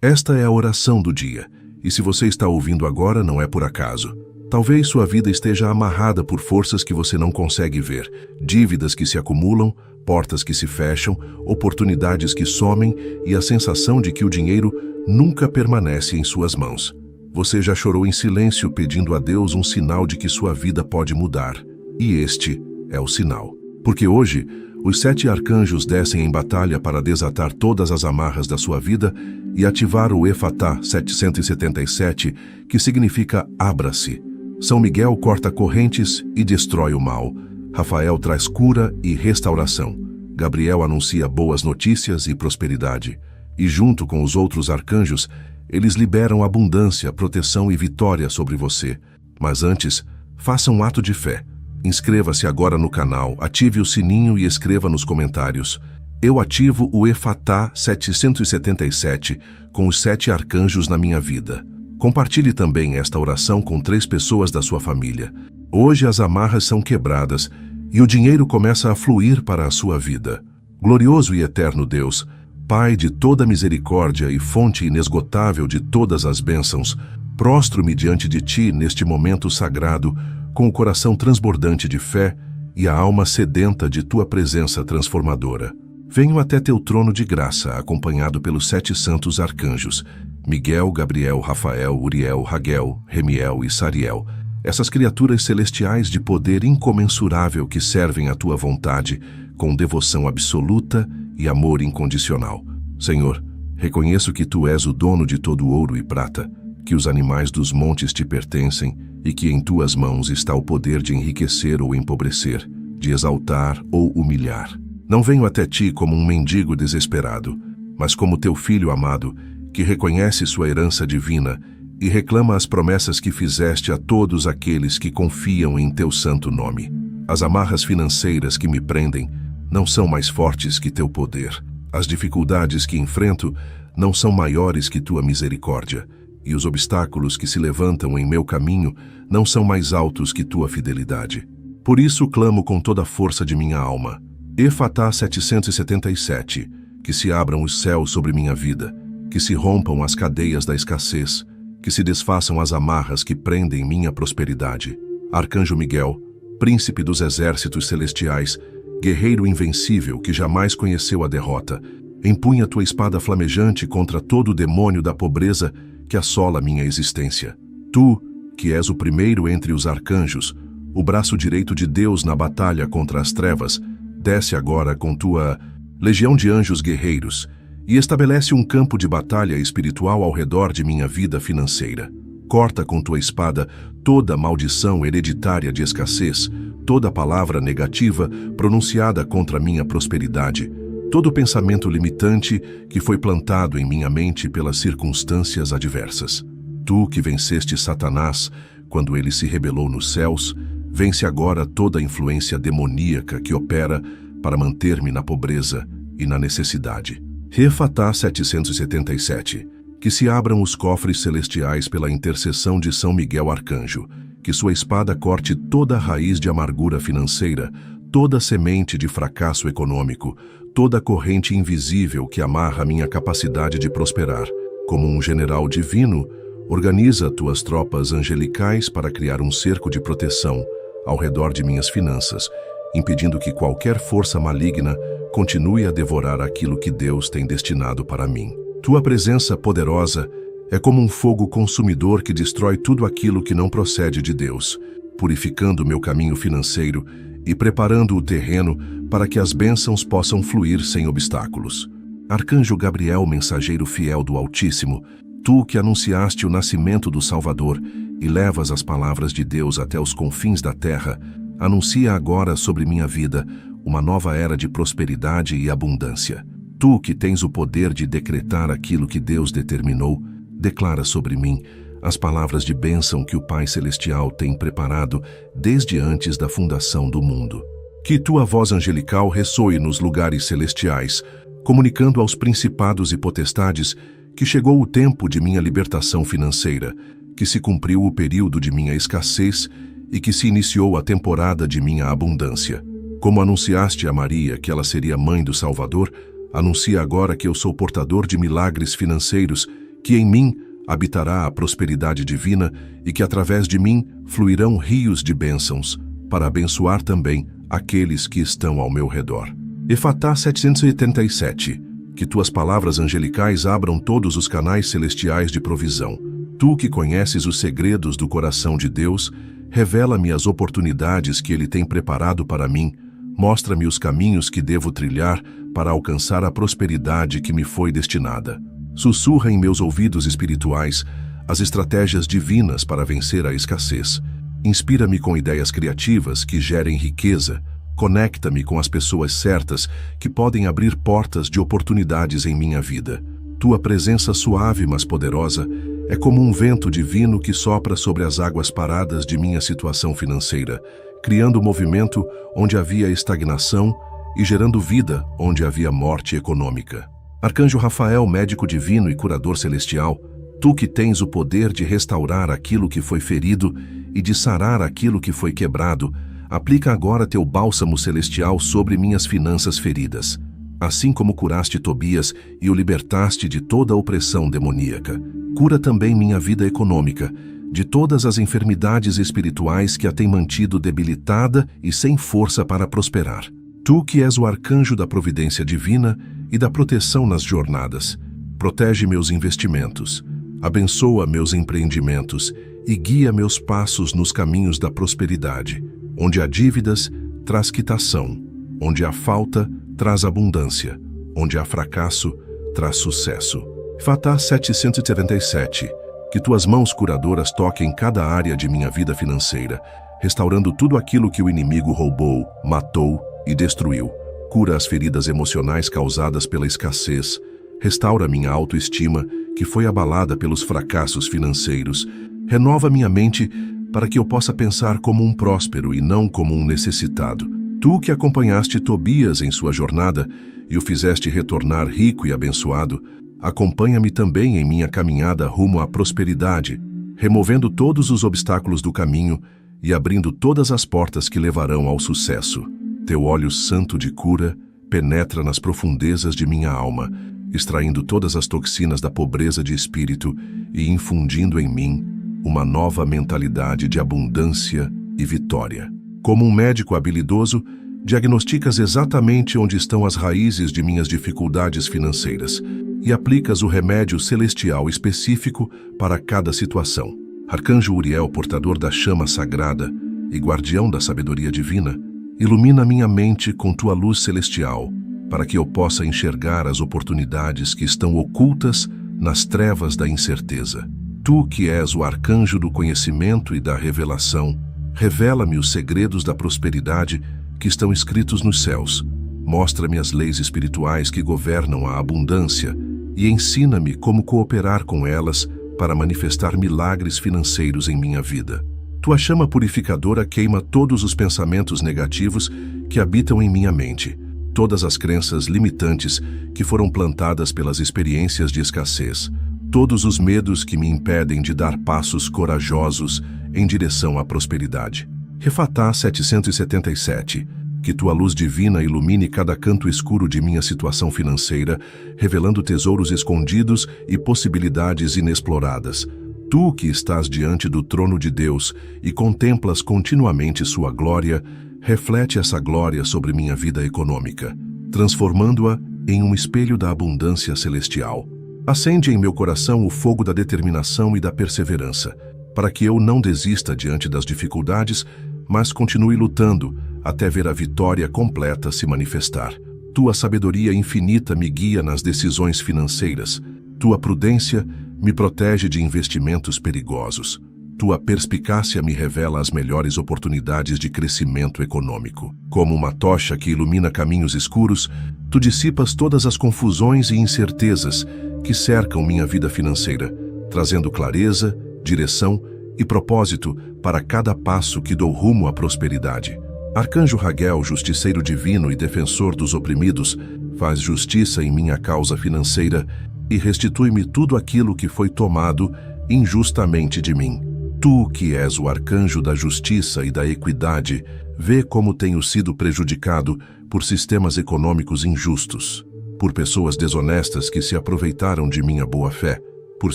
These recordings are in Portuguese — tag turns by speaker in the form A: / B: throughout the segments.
A: Esta é a oração do dia, e se você está ouvindo agora, não é por acaso. Talvez sua vida esteja amarrada por forças que você não consegue ver, dívidas que se acumulam, portas que se fecham, oportunidades que somem e a sensação de que o dinheiro nunca permanece em suas mãos. Você já chorou em silêncio pedindo a Deus um sinal de que sua vida pode mudar. E este é o sinal. Porque hoje, os 7 arcanjos descem em batalha para desatar todas as amarras da sua vida e ativar o Efatá 777, que significa abra-se. São Miguel corta correntes e destrói o mal. Rafael traz cura e restauração. Gabriel anuncia boas notícias e prosperidade. E junto com os outros arcanjos, eles liberam abundância, proteção e vitória sobre você. Mas antes, faça um ato de fé. Inscreva-se agora no canal, ative o sininho e escreva nos comentários: eu ativo o Efatá 777 com os 7 arcanjos na minha vida. Compartilhe também esta oração com 3 pessoas da sua família. Hoje as amarras são quebradas e o dinheiro começa a fluir para a sua vida. Glorioso e eterno Deus, Pai de toda misericórdia e fonte inesgotável de todas as bênçãos, prostro-me diante de Ti neste momento sagrado, com o coração transbordante de fé e a alma sedenta de Tua presença transformadora. Venho até Teu trono de graça, acompanhado pelos 7 santos arcanjos, Miguel, Gabriel, Rafael, Uriel, Raguel, Remiel e Sariel, essas criaturas celestiais de poder incomensurável que servem à Tua vontade, com devoção absoluta e amor incondicional. Senhor, reconheço que Tu és o dono de todo ouro e prata, que os animais dos montes te pertencem e que em Tuas mãos está o poder de enriquecer ou empobrecer, de exaltar ou humilhar. Não venho até Ti como um mendigo desesperado, mas como Teu filho amado, que reconhece sua herança divina e reclama as promessas que fizeste a todos aqueles que confiam em Teu santo nome. As amarras financeiras que me prendem não são mais fortes que Teu poder. As dificuldades que enfrento não são maiores que Tua misericórdia, e os obstáculos que se levantam em meu caminho não são mais altos que Tua fidelidade. Por isso clamo com toda a força de minha alma: Efatá 777, que se abram os céus sobre minha vida, que se rompam as cadeias da escassez, que se desfaçam as amarras que prendem minha prosperidade. Arcanjo Miguel, príncipe dos exércitos celestiais, guerreiro invencível que jamais conheceu a derrota, empunha tua espada flamejante contra todo o demônio da pobreza que assola minha existência. Tu, que és o primeiro entre os arcanjos, o braço direito de Deus na batalha contra as trevas, desce agora com tua legião de anjos guerreiros e estabelece um campo de batalha espiritual ao redor de minha vida financeira. Corta com tua espada toda maldição hereditária de escassez, toda palavra negativa pronunciada contra minha prosperidade, todo pensamento limitante que foi plantado em minha mente pelas circunstâncias adversas. Tu que venceste Satanás quando ele se rebelou nos céus, vence agora toda a influência demoníaca que opera para manter-me na pobreza e na necessidade. Efatá 777, que se abram os cofres celestiais pela intercessão de São Miguel Arcanjo, que sua espada corte toda a raiz de amargura financeira, toda semente de fracasso econômico, toda corrente invisível que amarra minha capacidade de prosperar. Como um general divino, organiza tuas tropas angelicais para criar um cerco de proteção ao redor de minhas finanças, impedindo que qualquer força maligna continue a devorar aquilo que Deus tem destinado para mim. Tua presença poderosa é como um fogo consumidor que destrói tudo aquilo que não procede de Deus, purificando meu caminho financeiro e preparando o terreno para que as bênçãos possam fluir sem obstáculos. Arcanjo Gabriel, mensageiro fiel do Altíssimo, tu que anunciaste o nascimento do Salvador e levas as palavras de Deus até os confins da terra, anuncia agora sobre minha vida uma nova era de prosperidade e abundância. Tu que tens o poder de decretar aquilo que Deus determinou, declara sobre mim as palavras de bênção que o Pai Celestial tem preparado desde antes da fundação do mundo. Que tua voz angelical ressoe nos lugares celestiais, comunicando aos principados e potestades que chegou o tempo de minha libertação financeira, que se cumpriu o período de minha escassez e que se iniciou a temporada de minha abundância. Como anunciaste a Maria que ela seria mãe do Salvador, anuncia agora que eu sou portador de milagres financeiros que em mim habitará a prosperidade divina e que através de mim fluirão rios de bênçãos, para abençoar também aqueles que estão ao meu redor. Efatá 787. Que tuas palavras angelicais abram todos os canais celestiais de provisão. Tu que conheces os segredos do coração de Deus, revela-me as oportunidades que Ele tem preparado para mim, mostra-me os caminhos que devo trilhar para alcançar a prosperidade que me foi destinada. Sussurra em meus ouvidos espirituais as estratégias divinas para vencer a escassez. Inspira-me com ideias criativas que gerem riqueza. Conecta-me com as pessoas certas que podem abrir portas de oportunidades em minha vida. Tua presença suave, mas poderosa, é como um vento divino que sopra sobre as águas paradas de minha situação financeira, criando movimento onde havia estagnação e gerando vida onde havia morte econômica. Arcanjo Rafael, médico divino e curador celestial, tu que tens o poder de restaurar aquilo que foi ferido e de sarar aquilo que foi quebrado, aplica agora teu bálsamo celestial sobre minhas finanças feridas, assim como curaste Tobias e o libertaste de toda a opressão demoníaca. Cura também minha vida econômica, de todas as enfermidades espirituais que a têm mantido debilitada e sem força para prosperar. Tu que és o arcanjo da providência divina e da proteção nas jornadas, protege meus investimentos, abençoa meus empreendimentos e guia meus passos nos caminhos da prosperidade. Onde há dívidas, traz quitação. Onde há falta, traz abundância. Onde há fracasso, traz sucesso. Efatá 777. Que tuas mãos curadoras toquem cada área de minha vida financeira, restaurando tudo aquilo que o inimigo roubou, matou e destruiu. Cura as feridas emocionais causadas pela escassez. Restaura minha autoestima, que foi abalada pelos fracassos financeiros. Renova minha mente para que eu possa pensar como um próspero e não como um necessitado. Tu que acompanhaste Tobias em sua jornada e o fizeste retornar rico e abençoado, acompanha-me também em minha caminhada rumo à prosperidade, removendo todos os obstáculos do caminho e abrindo todas as portas que levarão ao sucesso. Teu óleo santo de cura penetra nas profundezas de minha alma, extraindo todas as toxinas da pobreza de espírito e infundindo em mim uma nova mentalidade de abundância e vitória. Como um médico habilidoso, diagnosticas exatamente onde estão as raízes de minhas dificuldades financeiras e aplicas o remédio celestial específico para cada situação. Arcanjo Uriel, portador da chama sagrada e guardião da sabedoria divina, ilumina minha mente com tua luz celestial, para que eu possa enxergar as oportunidades que estão ocultas nas trevas da incerteza. Tu que és o arcanjo do conhecimento e da revelação, revela-me os segredos da prosperidade que estão escritos nos céus. Mostra-me as leis espirituais que governam a abundância e ensina-me como cooperar com elas para manifestar milagres financeiros em minha vida. Tua chama purificadora queima todos os pensamentos negativos que habitam em minha mente, todas as crenças limitantes que foram plantadas pelas experiências de escassez, todos os medos que me impedem de dar passos corajosos em direção à prosperidade. Efatá 777. Que tua luz divina ilumine cada canto escuro de minha situação financeira, revelando tesouros escondidos e possibilidades inexploradas. Tu que estás diante do trono de Deus e contemplas continuamente sua glória, reflete essa glória sobre minha vida econômica, transformando-a em um espelho da abundância celestial. Acende em meu coração o fogo da determinação e da perseverança, para que eu não desista diante das dificuldades, mas continue lutando até ver a vitória completa se manifestar. Tua sabedoria infinita me guia nas decisões financeiras. Tua prudência me protege de investimentos perigosos. Tua perspicácia me revela as melhores oportunidades de crescimento econômico. Como uma tocha que ilumina caminhos escuros, tu dissipas todas as confusões e incertezas que cercam minha vida financeira, trazendo clareza, direção e propósito para cada passo que dou rumo à prosperidade. Arcanjo Raguel, justiceiro divino e defensor dos oprimidos, faz justiça em minha causa financeira e restitui-me tudo aquilo que foi tomado injustamente de mim. Tu, que és o arcanjo da justiça e da equidade, vê como tenho sido prejudicado por sistemas econômicos injustos, por pessoas desonestas que se aproveitaram de minha boa-fé. por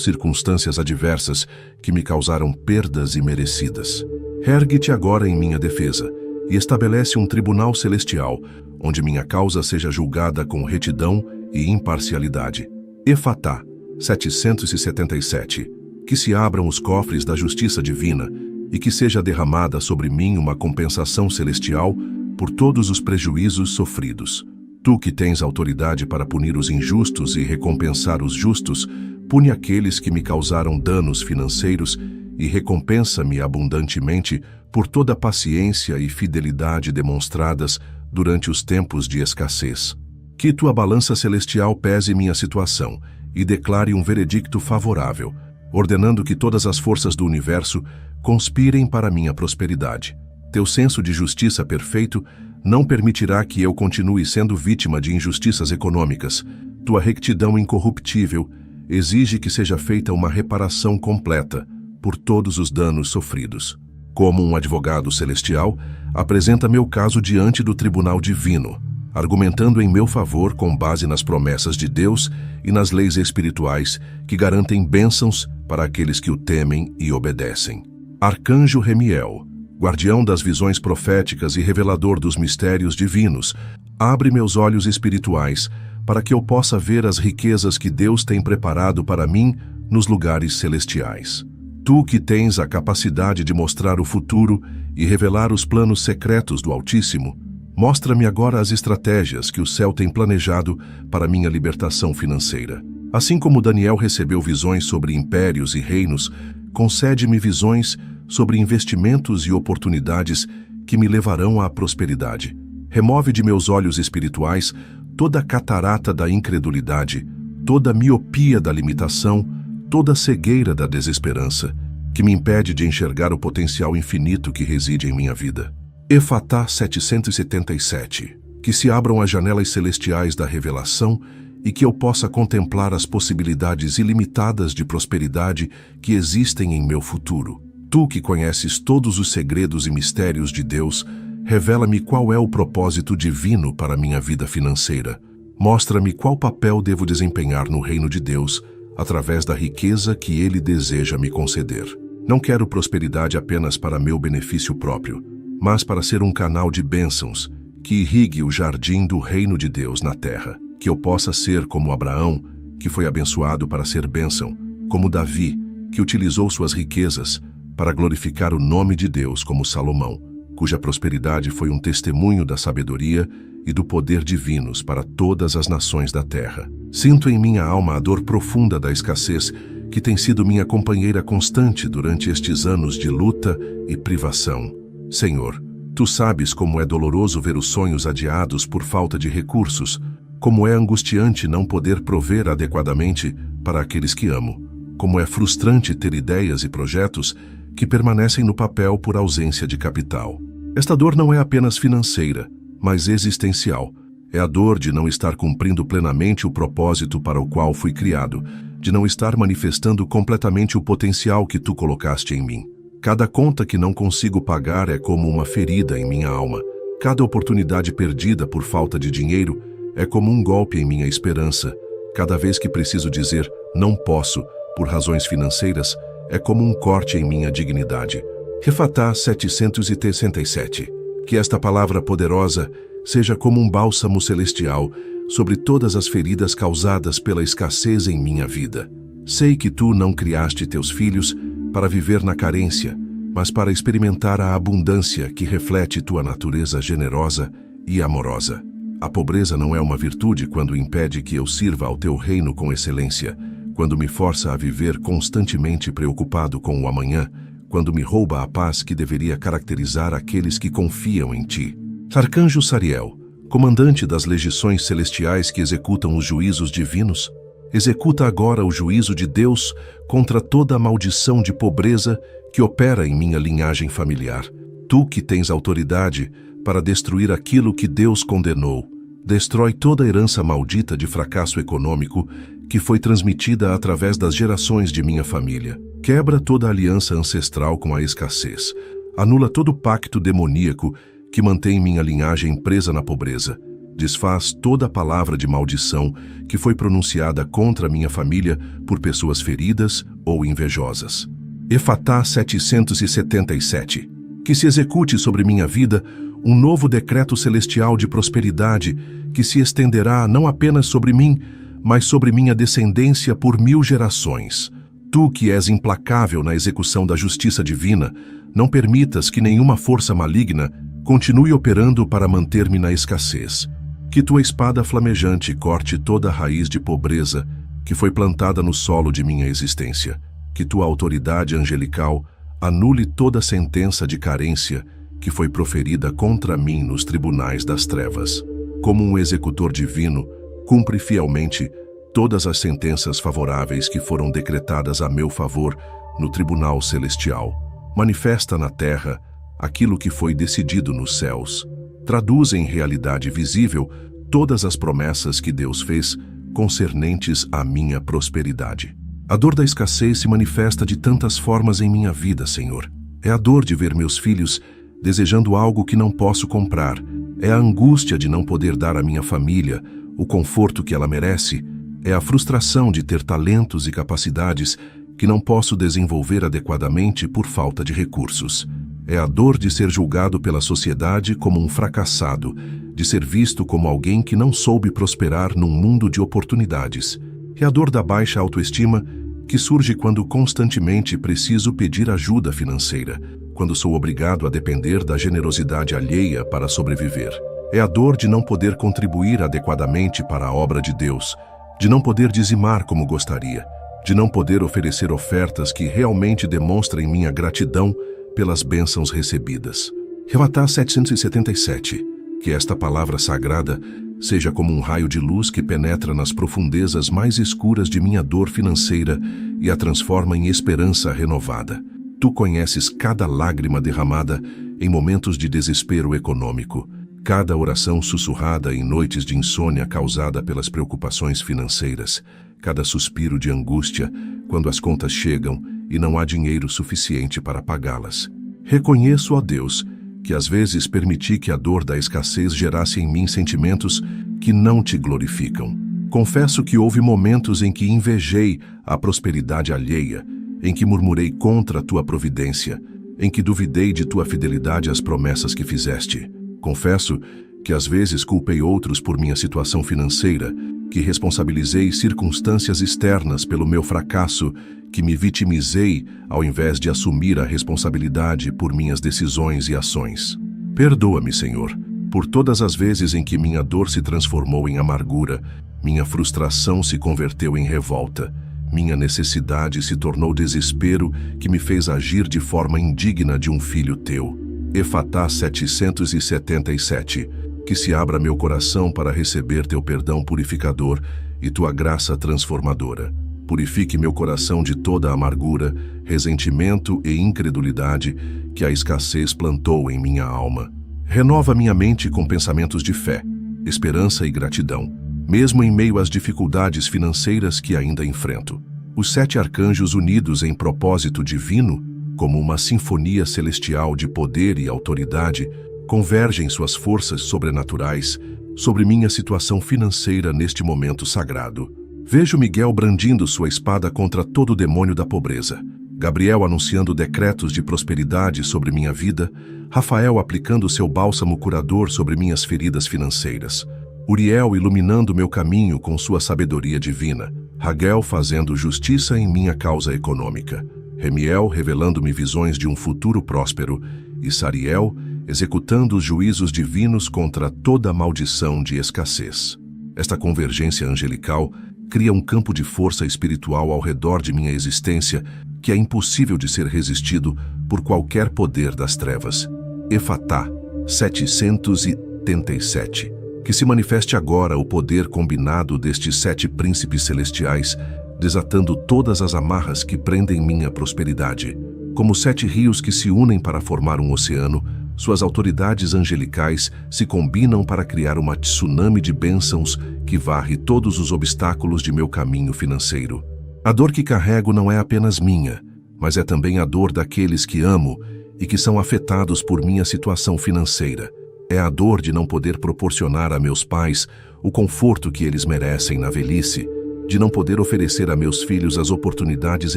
A: circunstâncias adversas que me causaram perdas imerecidas. Ergue-te agora em minha defesa e estabelece um tribunal celestial, onde minha causa seja julgada com retidão e imparcialidade. Efatá, 777. Que se abram os cofres da justiça divina e que seja derramada sobre mim uma compensação celestial por todos os prejuízos sofridos. Tu que tens autoridade para punir os injustos e recompensar os justos, pune aqueles que me causaram danos financeiros e recompensa-me abundantemente por toda a paciência e fidelidade demonstradas durante os tempos de escassez. Que tua balança celestial pese minha situação e declare um veredicto favorável, ordenando que todas as forças do universo conspirem para minha prosperidade. Teu senso de justiça perfeito não permitirá que eu continue sendo vítima de injustiças econômicas. Tua rectidão incorruptível exige que seja feita uma reparação completa por todos os danos sofridos. Como um advogado celestial, apresenta meu caso diante do tribunal divino, argumentando em meu favor com base nas promessas de Deus e nas leis espirituais que garantem bênçãos para aqueles que o temem e obedecem. Arcanjo Remiel, guardião das visões proféticas e revelador dos mistérios divinos, abre meus olhos espirituais para que eu possa ver as riquezas que Deus tem preparado para mim nos lugares celestiais. Tu que tens a capacidade de mostrar o futuro e revelar os planos secretos do Altíssimo, mostra-me agora as estratégias que o céu tem planejado para minha libertação financeira. Assim como Daniel recebeu visões sobre impérios e reinos, concede-me visões sobre investimentos e oportunidades que me levarão à prosperidade. Remove de meus olhos espirituais toda a catarata da incredulidade, toda a miopia da limitação, toda a cegueira da desesperança, que me impede de enxergar o potencial infinito que reside em minha vida. Efatá 777. Que se abram as janelas celestiais da revelação e que eu possa contemplar as possibilidades ilimitadas de prosperidade que existem em meu futuro. Tu que conheces todos os segredos e mistérios de Deus, revela-me qual é o propósito divino para minha vida financeira. Mostra-me qual papel devo desempenhar no reino de Deus, através da riqueza que Ele deseja me conceder. Não quero prosperidade apenas para meu benefício próprio, mas para ser um canal de bênçãos que irrigue o jardim do reino de Deus na terra. Que eu possa ser como Abraão, que foi abençoado para ser bênção, como Davi, que utilizou suas riquezas para glorificar o nome de Deus, como Salomão, cuja prosperidade foi um testemunho da sabedoria e do poder divinos para todas as nações da terra. Sinto em minha alma a dor profunda da escassez, que tem sido minha companheira constante durante estes anos de luta e privação. Senhor, Tu sabes como é doloroso ver os sonhos adiados por falta de recursos, como é angustiante não poder prover adequadamente para aqueles que amo, como é frustrante ter ideias e projetos que permanecem no papel por ausência de capital. Esta dor não é apenas financeira, mas existencial. É a dor de não estar cumprindo plenamente o propósito para o qual fui criado, de não estar manifestando completamente o potencial que Tu colocaste em mim. Cada conta que não consigo pagar é como uma ferida em minha alma. Cada oportunidade perdida por falta de dinheiro é como um golpe em minha esperança. Cada vez que preciso dizer não posso por razões financeiras, é como um corte em minha dignidade. Efatá 767. Que esta palavra poderosa seja como um bálsamo celestial sobre todas as feridas causadas pela escassez em minha vida. Sei que Tu não criaste Teus filhos para viver na carência, mas para experimentar a abundância que reflete Tua natureza generosa e amorosa. A pobreza não é uma virtude quando impede que eu sirva ao Teu reino com excelência, quando me força a viver constantemente preocupado com o amanhã, quando me rouba a paz que deveria caracterizar aqueles que confiam em Ti. Arcanjo Sariel, comandante das legiões celestiais que executam os juízos divinos, executa agora o juízo de Deus contra toda a maldição de pobreza que opera em minha linhagem familiar. Tu que tens autoridade para destruir aquilo que Deus condenou, destrói toda a herança maldita de fracasso econômico que foi transmitida através das gerações de minha família. Quebra toda a aliança ancestral com a escassez. Anula todo o pacto demoníaco que mantém minha linhagem presa na pobreza. Desfaz toda palavra de maldição que foi pronunciada contra minha família por pessoas feridas ou invejosas. Efatá 777. Que se execute sobre minha vida um novo decreto celestial de prosperidade que se estenderá não apenas sobre mim, mas sobre minha descendência por 1000 gerações. Tu, que és implacável na execução da justiça divina, não permitas que nenhuma força maligna continue operando para manter-me na escassez. Que tua espada flamejante corte toda a raiz de pobreza que foi plantada no solo de minha existência. Que tua autoridade angelical anule toda sentença de carência que foi proferida contra mim nos tribunais das trevas. Como um executor divino, cumpre fielmente todas as sentenças favoráveis que foram decretadas a meu favor no tribunal celestial. Manifesta na terra aquilo que foi decidido nos céus. Traduz em realidade visível todas as promessas que Deus fez concernentes à minha prosperidade. A dor da escassez se manifesta de tantas formas em minha vida, Senhor. É a dor de ver meus filhos desejando algo que não posso comprar. É a angústia de não poder dar à minha família o conforto que ela merece. É a frustração de ter talentos e capacidades que não posso desenvolver adequadamente por falta de recursos. É a dor de ser julgado pela sociedade como um fracassado, de ser visto como alguém que não soube prosperar num mundo de oportunidades. É a dor da baixa autoestima que surge quando constantemente preciso pedir ajuda financeira, quando sou obrigado a depender da generosidade alheia para sobreviver. É a dor de não poder contribuir adequadamente para a obra de Deus, de não poder dizimar como gostaria, de não poder oferecer ofertas que realmente demonstrem minha gratidão pelas bênçãos recebidas. Efatá 777. Que esta palavra sagrada seja como um raio de luz que penetra nas profundezas mais escuras de minha dor financeira e a transforma em esperança renovada. Tu conheces cada lágrima derramada em momentos de desespero econômico, cada oração sussurrada em noites de insônia causada pelas preocupações financeiras, cada suspiro de angústia quando as contas chegam e não há dinheiro suficiente para pagá-las. Reconheço, ó Deus, que às vezes permiti que a dor da escassez gerasse em mim sentimentos que não te glorificam. Confesso que houve momentos em que invejei a prosperidade alheia, em que murmurei contra a tua providência, em que duvidei de tua fidelidade às promessas que fizeste. Confesso que às vezes culpei outros por minha situação financeira, que responsabilizei circunstâncias externas pelo meu fracasso, que me vitimizei ao invés de assumir a responsabilidade por minhas decisões e ações. Perdoa-me, Senhor, por todas as vezes em que minha dor se transformou em amargura, minha frustração se converteu em revolta, minha necessidade se tornou desespero que me fez agir de forma indigna de um filho teu. Efatá 777. Que se abra meu coração para receber teu perdão purificador e tua graça transformadora. Purifique meu coração de toda amargura, ressentimento e incredulidade que a escassez plantou em minha alma. Renova minha mente com pensamentos de fé, esperança e gratidão, mesmo em meio às dificuldades financeiras que ainda enfrento. Os 7 arcanjos unidos em propósito divino, como uma sinfonia celestial de poder e autoridade, convergem suas forças sobrenaturais sobre minha situação financeira neste momento sagrado. Vejo Miguel brandindo sua espada contra todo o demônio da pobreza, Gabriel anunciando decretos de prosperidade sobre minha vida, Rafael aplicando seu bálsamo curador sobre minhas feridas financeiras, Uriel iluminando meu caminho com sua sabedoria divina, Raguel fazendo justiça em minha causa econômica, Remiel revelando-me visões de um futuro próspero e Sariel executando os juízos divinos contra toda maldição de escassez. Esta convergência angelical cria um campo de força espiritual ao redor de minha existência que é impossível de ser resistido por qualquer poder das trevas. Efatá 777. Que se manifeste agora o poder combinado destes 7 príncipes celestiais, desatando todas as amarras que prendem minha prosperidade. Como 7 rios que se unem para formar um oceano, suas autoridades angelicais se combinam para criar uma tsunami de bênçãos que varre todos os obstáculos de meu caminho financeiro. A dor que carrego não é apenas minha, mas é também a dor daqueles que amo e que são afetados por minha situação financeira. É a dor de não poder proporcionar a meus pais o conforto que eles merecem na velhice, de não poder oferecer a meus filhos as oportunidades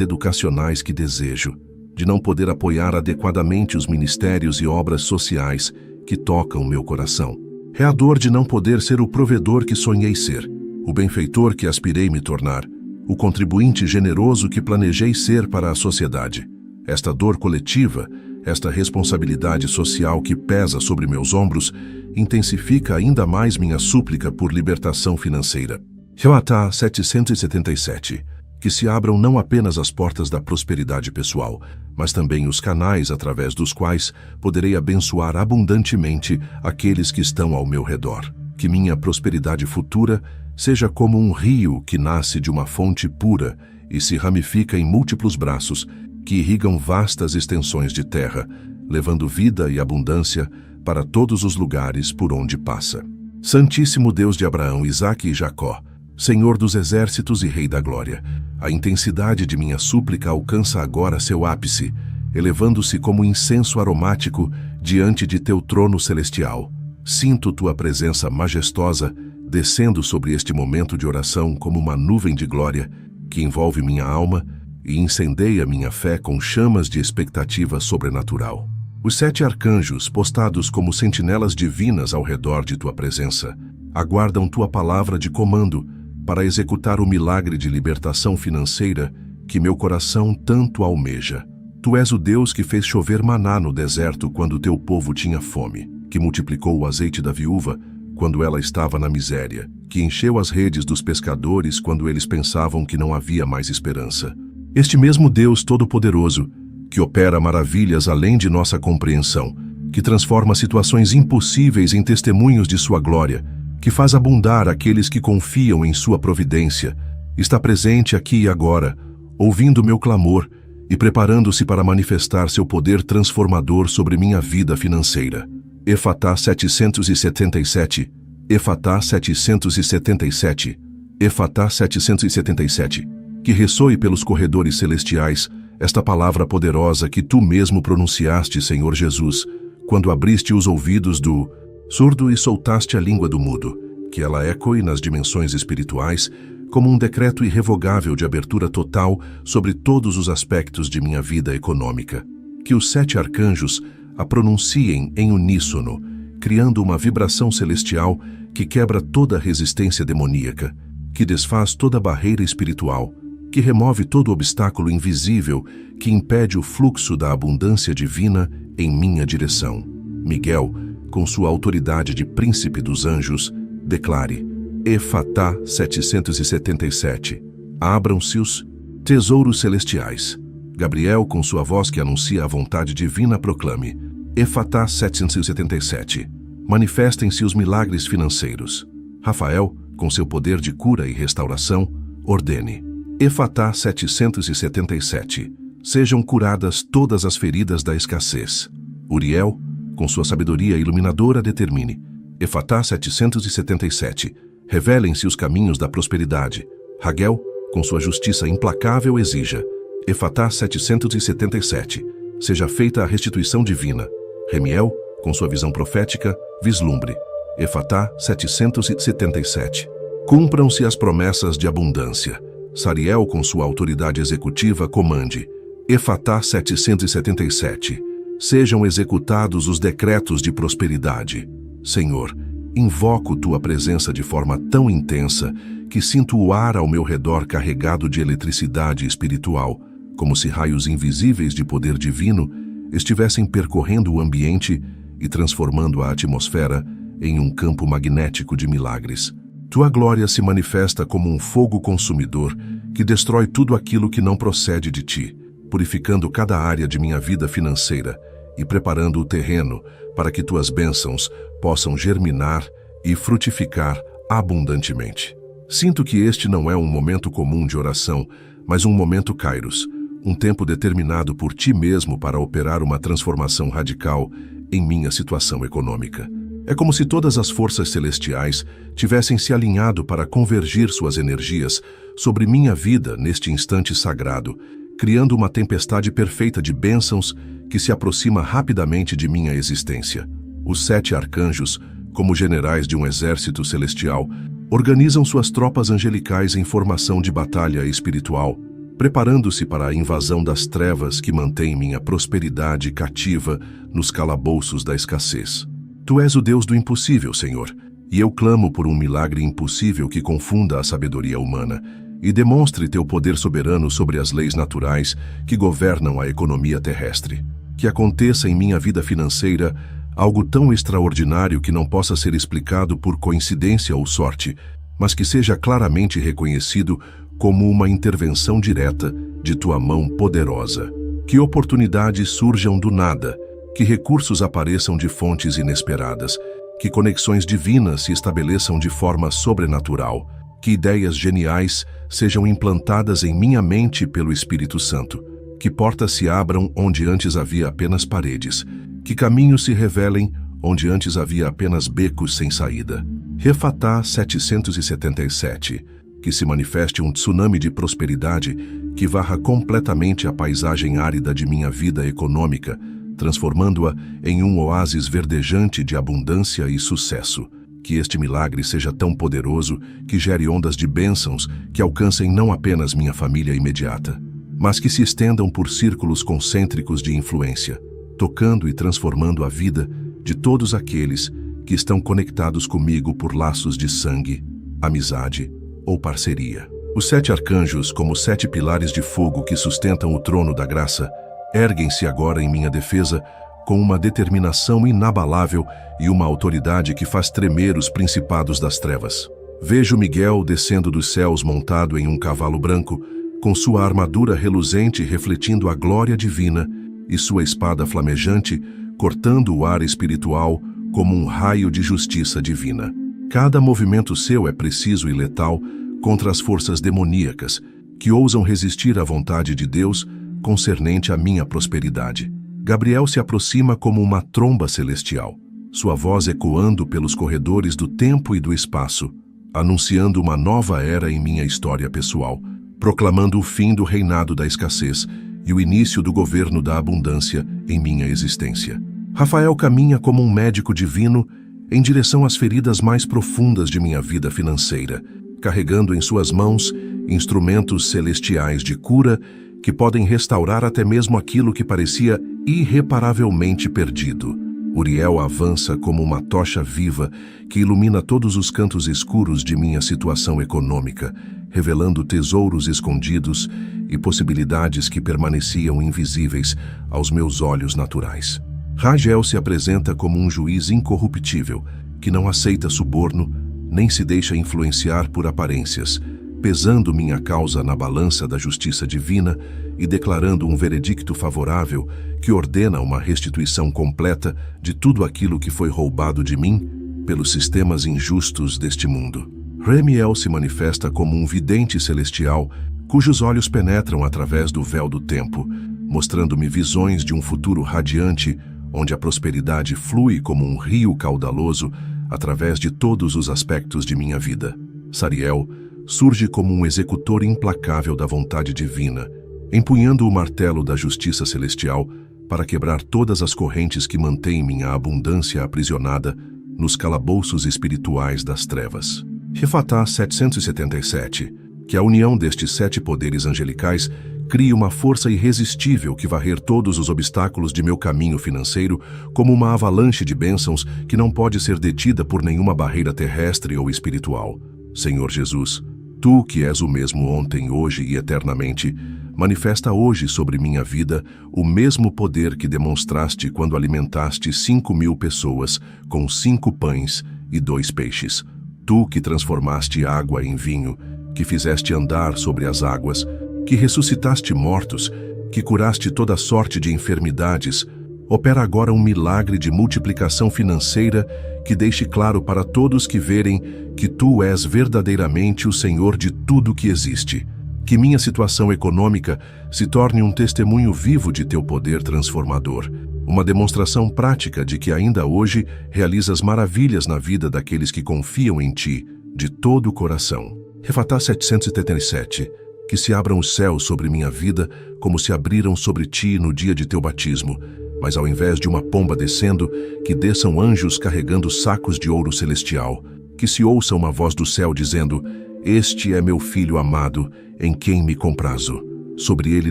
A: educacionais que desejo, de não poder apoiar adequadamente os ministérios e obras sociais que tocam meu coração. É a dor de não poder ser o provedor que sonhei ser, o benfeitor que aspirei me tornar, o contribuinte generoso que planejei ser para a sociedade. Esta dor coletiva, esta responsabilidade social que pesa sobre meus ombros, intensifica ainda mais minha súplica por libertação financeira. Relatá 777. Que se abram não apenas as portas da prosperidade pessoal, mas também os canais através dos quais poderei abençoar abundantemente aqueles que estão ao meu redor. Que minha prosperidade futura seja como um rio que nasce de uma fonte pura e se ramifica em múltiplos braços que irrigam vastas extensões de terra, levando vida e abundância para todos os lugares por onde passa. Santíssimo Deus de Abraão, Isaque e Jacó, Senhor dos exércitos e Rei da glória, a intensidade de minha súplica alcança agora seu ápice, elevando-se como incenso aromático diante de teu trono celestial. Sinto tua presença majestosa descendo sobre este momento de oração como uma nuvem de glória que envolve minha alma e incendeia minha fé com chamas de expectativa sobrenatural. Os 7 arcanjos, postados como sentinelas divinas ao redor de tua presença, aguardam tua palavra de comando para executar o milagre de libertação financeira que meu coração tanto almeja. Tu és o Deus que fez chover maná no deserto quando teu povo tinha fome, que multiplicou o azeite da viúva quando ela estava na miséria, que encheu as redes dos pescadores quando eles pensavam que não havia mais esperança. Este mesmo Deus Todo-Poderoso, que opera maravilhas além de nossa compreensão, que transforma situações impossíveis em testemunhos de sua glória, que faz abundar aqueles que confiam em sua providência, está presente aqui e agora, ouvindo meu clamor e preparando-se para manifestar seu poder transformador sobre minha vida financeira. Efatá 777, Efatá 777, Efatá 777. Que ressoe pelos corredores celestiais esta palavra poderosa que tu mesmo pronunciaste, Senhor Jesus, quando abriste os ouvidos do surdo e soltaste a língua do mudo, que ela ecoe nas dimensões espirituais como um decreto irrevogável de abertura total sobre todos os aspectos de minha vida econômica. Que os 7 arcanjos a pronunciem em uníssono, criando uma vibração celestial que quebra toda resistência demoníaca, que desfaz toda barreira espiritual, que remove todo obstáculo invisível que impede o fluxo da abundância divina em minha direção. Miguel, com sua autoridade de príncipe dos anjos, declare: Efatá 777. Abram-se os tesouros celestiais. Gabriel, com sua voz que anuncia a vontade divina, proclame: Efatá 777. Manifestem-se os milagres financeiros. Rafael, com seu poder de cura e restauração, ordene: Efatá 777. Sejam curadas todas as feridas da escassez. Uriel, com sua sabedoria iluminadora, determine: Efatá 777. Revelem-se os caminhos da prosperidade. Raguel, com sua justiça implacável, exija: Efatá 777. Seja feita a restituição divina. Remiel, com sua visão profética, vislumbre: Efatá 777. Cumpram-se as promessas de abundância. Sariel, com sua autoridade executiva, comande: Efatá 777. Sejam executados os decretos de prosperidade. Senhor, invoco tua presença de forma tão intensa que sinto o ar ao meu redor carregado de eletricidade espiritual, como se raios invisíveis de poder divino estivessem percorrendo o ambiente e transformando a atmosfera em um campo magnético de milagres. Tua glória se manifesta como um fogo consumidor que destrói tudo aquilo que não procede de ti, purificando cada área de minha vida financeira e preparando o terreno para que tuas bênçãos possam germinar e frutificar abundantemente. Sinto que este não é um momento comum de oração, mas um momento Kairos, um tempo determinado por ti mesmo para operar uma transformação radical em minha situação econômica. É como se todas as forças celestiais tivessem se alinhado para convergir suas energias sobre minha vida neste instante sagrado, criando uma tempestade perfeita de bênçãos que se aproxima rapidamente de minha existência. Os 7 arcanjos, como generais de um exército celestial, organizam suas tropas angelicais em formação de batalha espiritual, preparando-se para a invasão das trevas que mantém minha prosperidade cativa nos calabouços da escassez. Tu és o Deus do impossível, Senhor, e eu clamo por um milagre impossível que confunda a sabedoria humana e demonstre teu poder soberano sobre as leis naturais que governam a economia terrestre. Que aconteça em minha vida financeira algo tão extraordinário que não possa ser explicado por coincidência ou sorte, mas que seja claramente reconhecido como uma intervenção direta de tua mão poderosa. Que oportunidades surjam do nada, que recursos apareçam de fontes inesperadas, que conexões divinas se estabeleçam de forma sobrenatural, que ideias geniais sejam implantadas em minha mente pelo Espírito Santo, que portas se abram onde antes havia apenas paredes, que caminhos se revelem onde antes havia apenas becos sem saída. Refatá 777. Que se manifeste um tsunami de prosperidade que varra completamente a paisagem árida de minha vida econômica, transformando-a em um oásis verdejante de abundância e sucesso. Que este milagre seja tão poderoso que gere ondas de bênçãos que alcancem não apenas minha família imediata, mas que se estendam por círculos concêntricos de influência, tocando e transformando a vida de todos aqueles que estão conectados comigo por laços de sangue, amizade ou parceria. Os 7 arcanjos, como 7 pilares de fogo que sustentam o trono da graça, erguem-se agora em minha defesa com uma determinação inabalável e uma autoridade que faz tremer os principados das trevas. Vejo Miguel descendo dos céus montado em um cavalo branco, com sua armadura reluzente refletindo a glória divina e sua espada flamejante cortando o ar espiritual como um raio de justiça divina. Cada movimento seu é preciso e letal contra as forças demoníacas que ousam resistir à vontade de Deus concernente à minha prosperidade. Gabriel se aproxima como uma tromba celestial, sua voz ecoando pelos corredores do tempo e do espaço, anunciando uma nova era em minha história pessoal, proclamando o fim do reinado da escassez e o início do governo da abundância em minha existência. Rafael caminha como um médico divino em direção às feridas mais profundas de minha vida financeira, carregando em suas mãos instrumentos celestiais de cura que podem restaurar até mesmo aquilo que parecia irreparavelmente perdido. Uriel avança como uma tocha viva que ilumina todos os cantos escuros de minha situação econômica, revelando tesouros escondidos e possibilidades que permaneciam invisíveis aos meus olhos naturais. Raguel se apresenta como um juiz incorruptível, que não aceita suborno, nem se deixa influenciar por aparências, pesando minha causa na balança da justiça divina e declarando um veredicto favorável que ordena uma restituição completa de tudo aquilo que foi roubado de mim pelos sistemas injustos deste mundo. Remiel se manifesta como um vidente celestial cujos olhos penetram através do véu do tempo, mostrando-me visões de um futuro radiante onde a prosperidade flui como um rio caudaloso através de todos os aspectos de minha vida. Sariel surge como um executor implacável da vontade divina, empunhando o martelo da justiça celestial para quebrar todas as correntes que mantêm minha abundância aprisionada nos calabouços espirituais das trevas. Refatá 777. Que a união destes 7 poderes angelicais crie uma força irresistível que varrer todos os obstáculos de meu caminho financeiro como uma avalanche de bênçãos que não pode ser detida por nenhuma barreira terrestre ou espiritual. Senhor Jesus, Tu que és o mesmo ontem, hoje e eternamente, manifesta hoje sobre minha vida o mesmo poder que demonstraste quando alimentaste 5.000 pessoas com 5 pães e 2 peixes. Tu que transformaste água em vinho, que fizeste andar sobre as águas, que ressuscitaste mortos, que curaste toda sorte de enfermidades, opera agora um milagre de multiplicação financeira que deixe claro para todos que verem que Tu és verdadeiramente o Senhor de tudo que existe. Que minha situação econômica se torne um testemunho vivo de Teu poder transformador, uma demonstração prática de que ainda hoje realizas maravilhas na vida daqueles que confiam em Ti, de todo o coração. Refatá 777. Que se abram os céus sobre minha vida como se abriram sobre Ti no dia de Teu batismo, mas ao invés de uma pomba descendo, que desçam anjos carregando sacos de ouro celestial, que se ouça uma voz do céu dizendo: Este é meu filho amado, em quem me comprazo. Sobre ele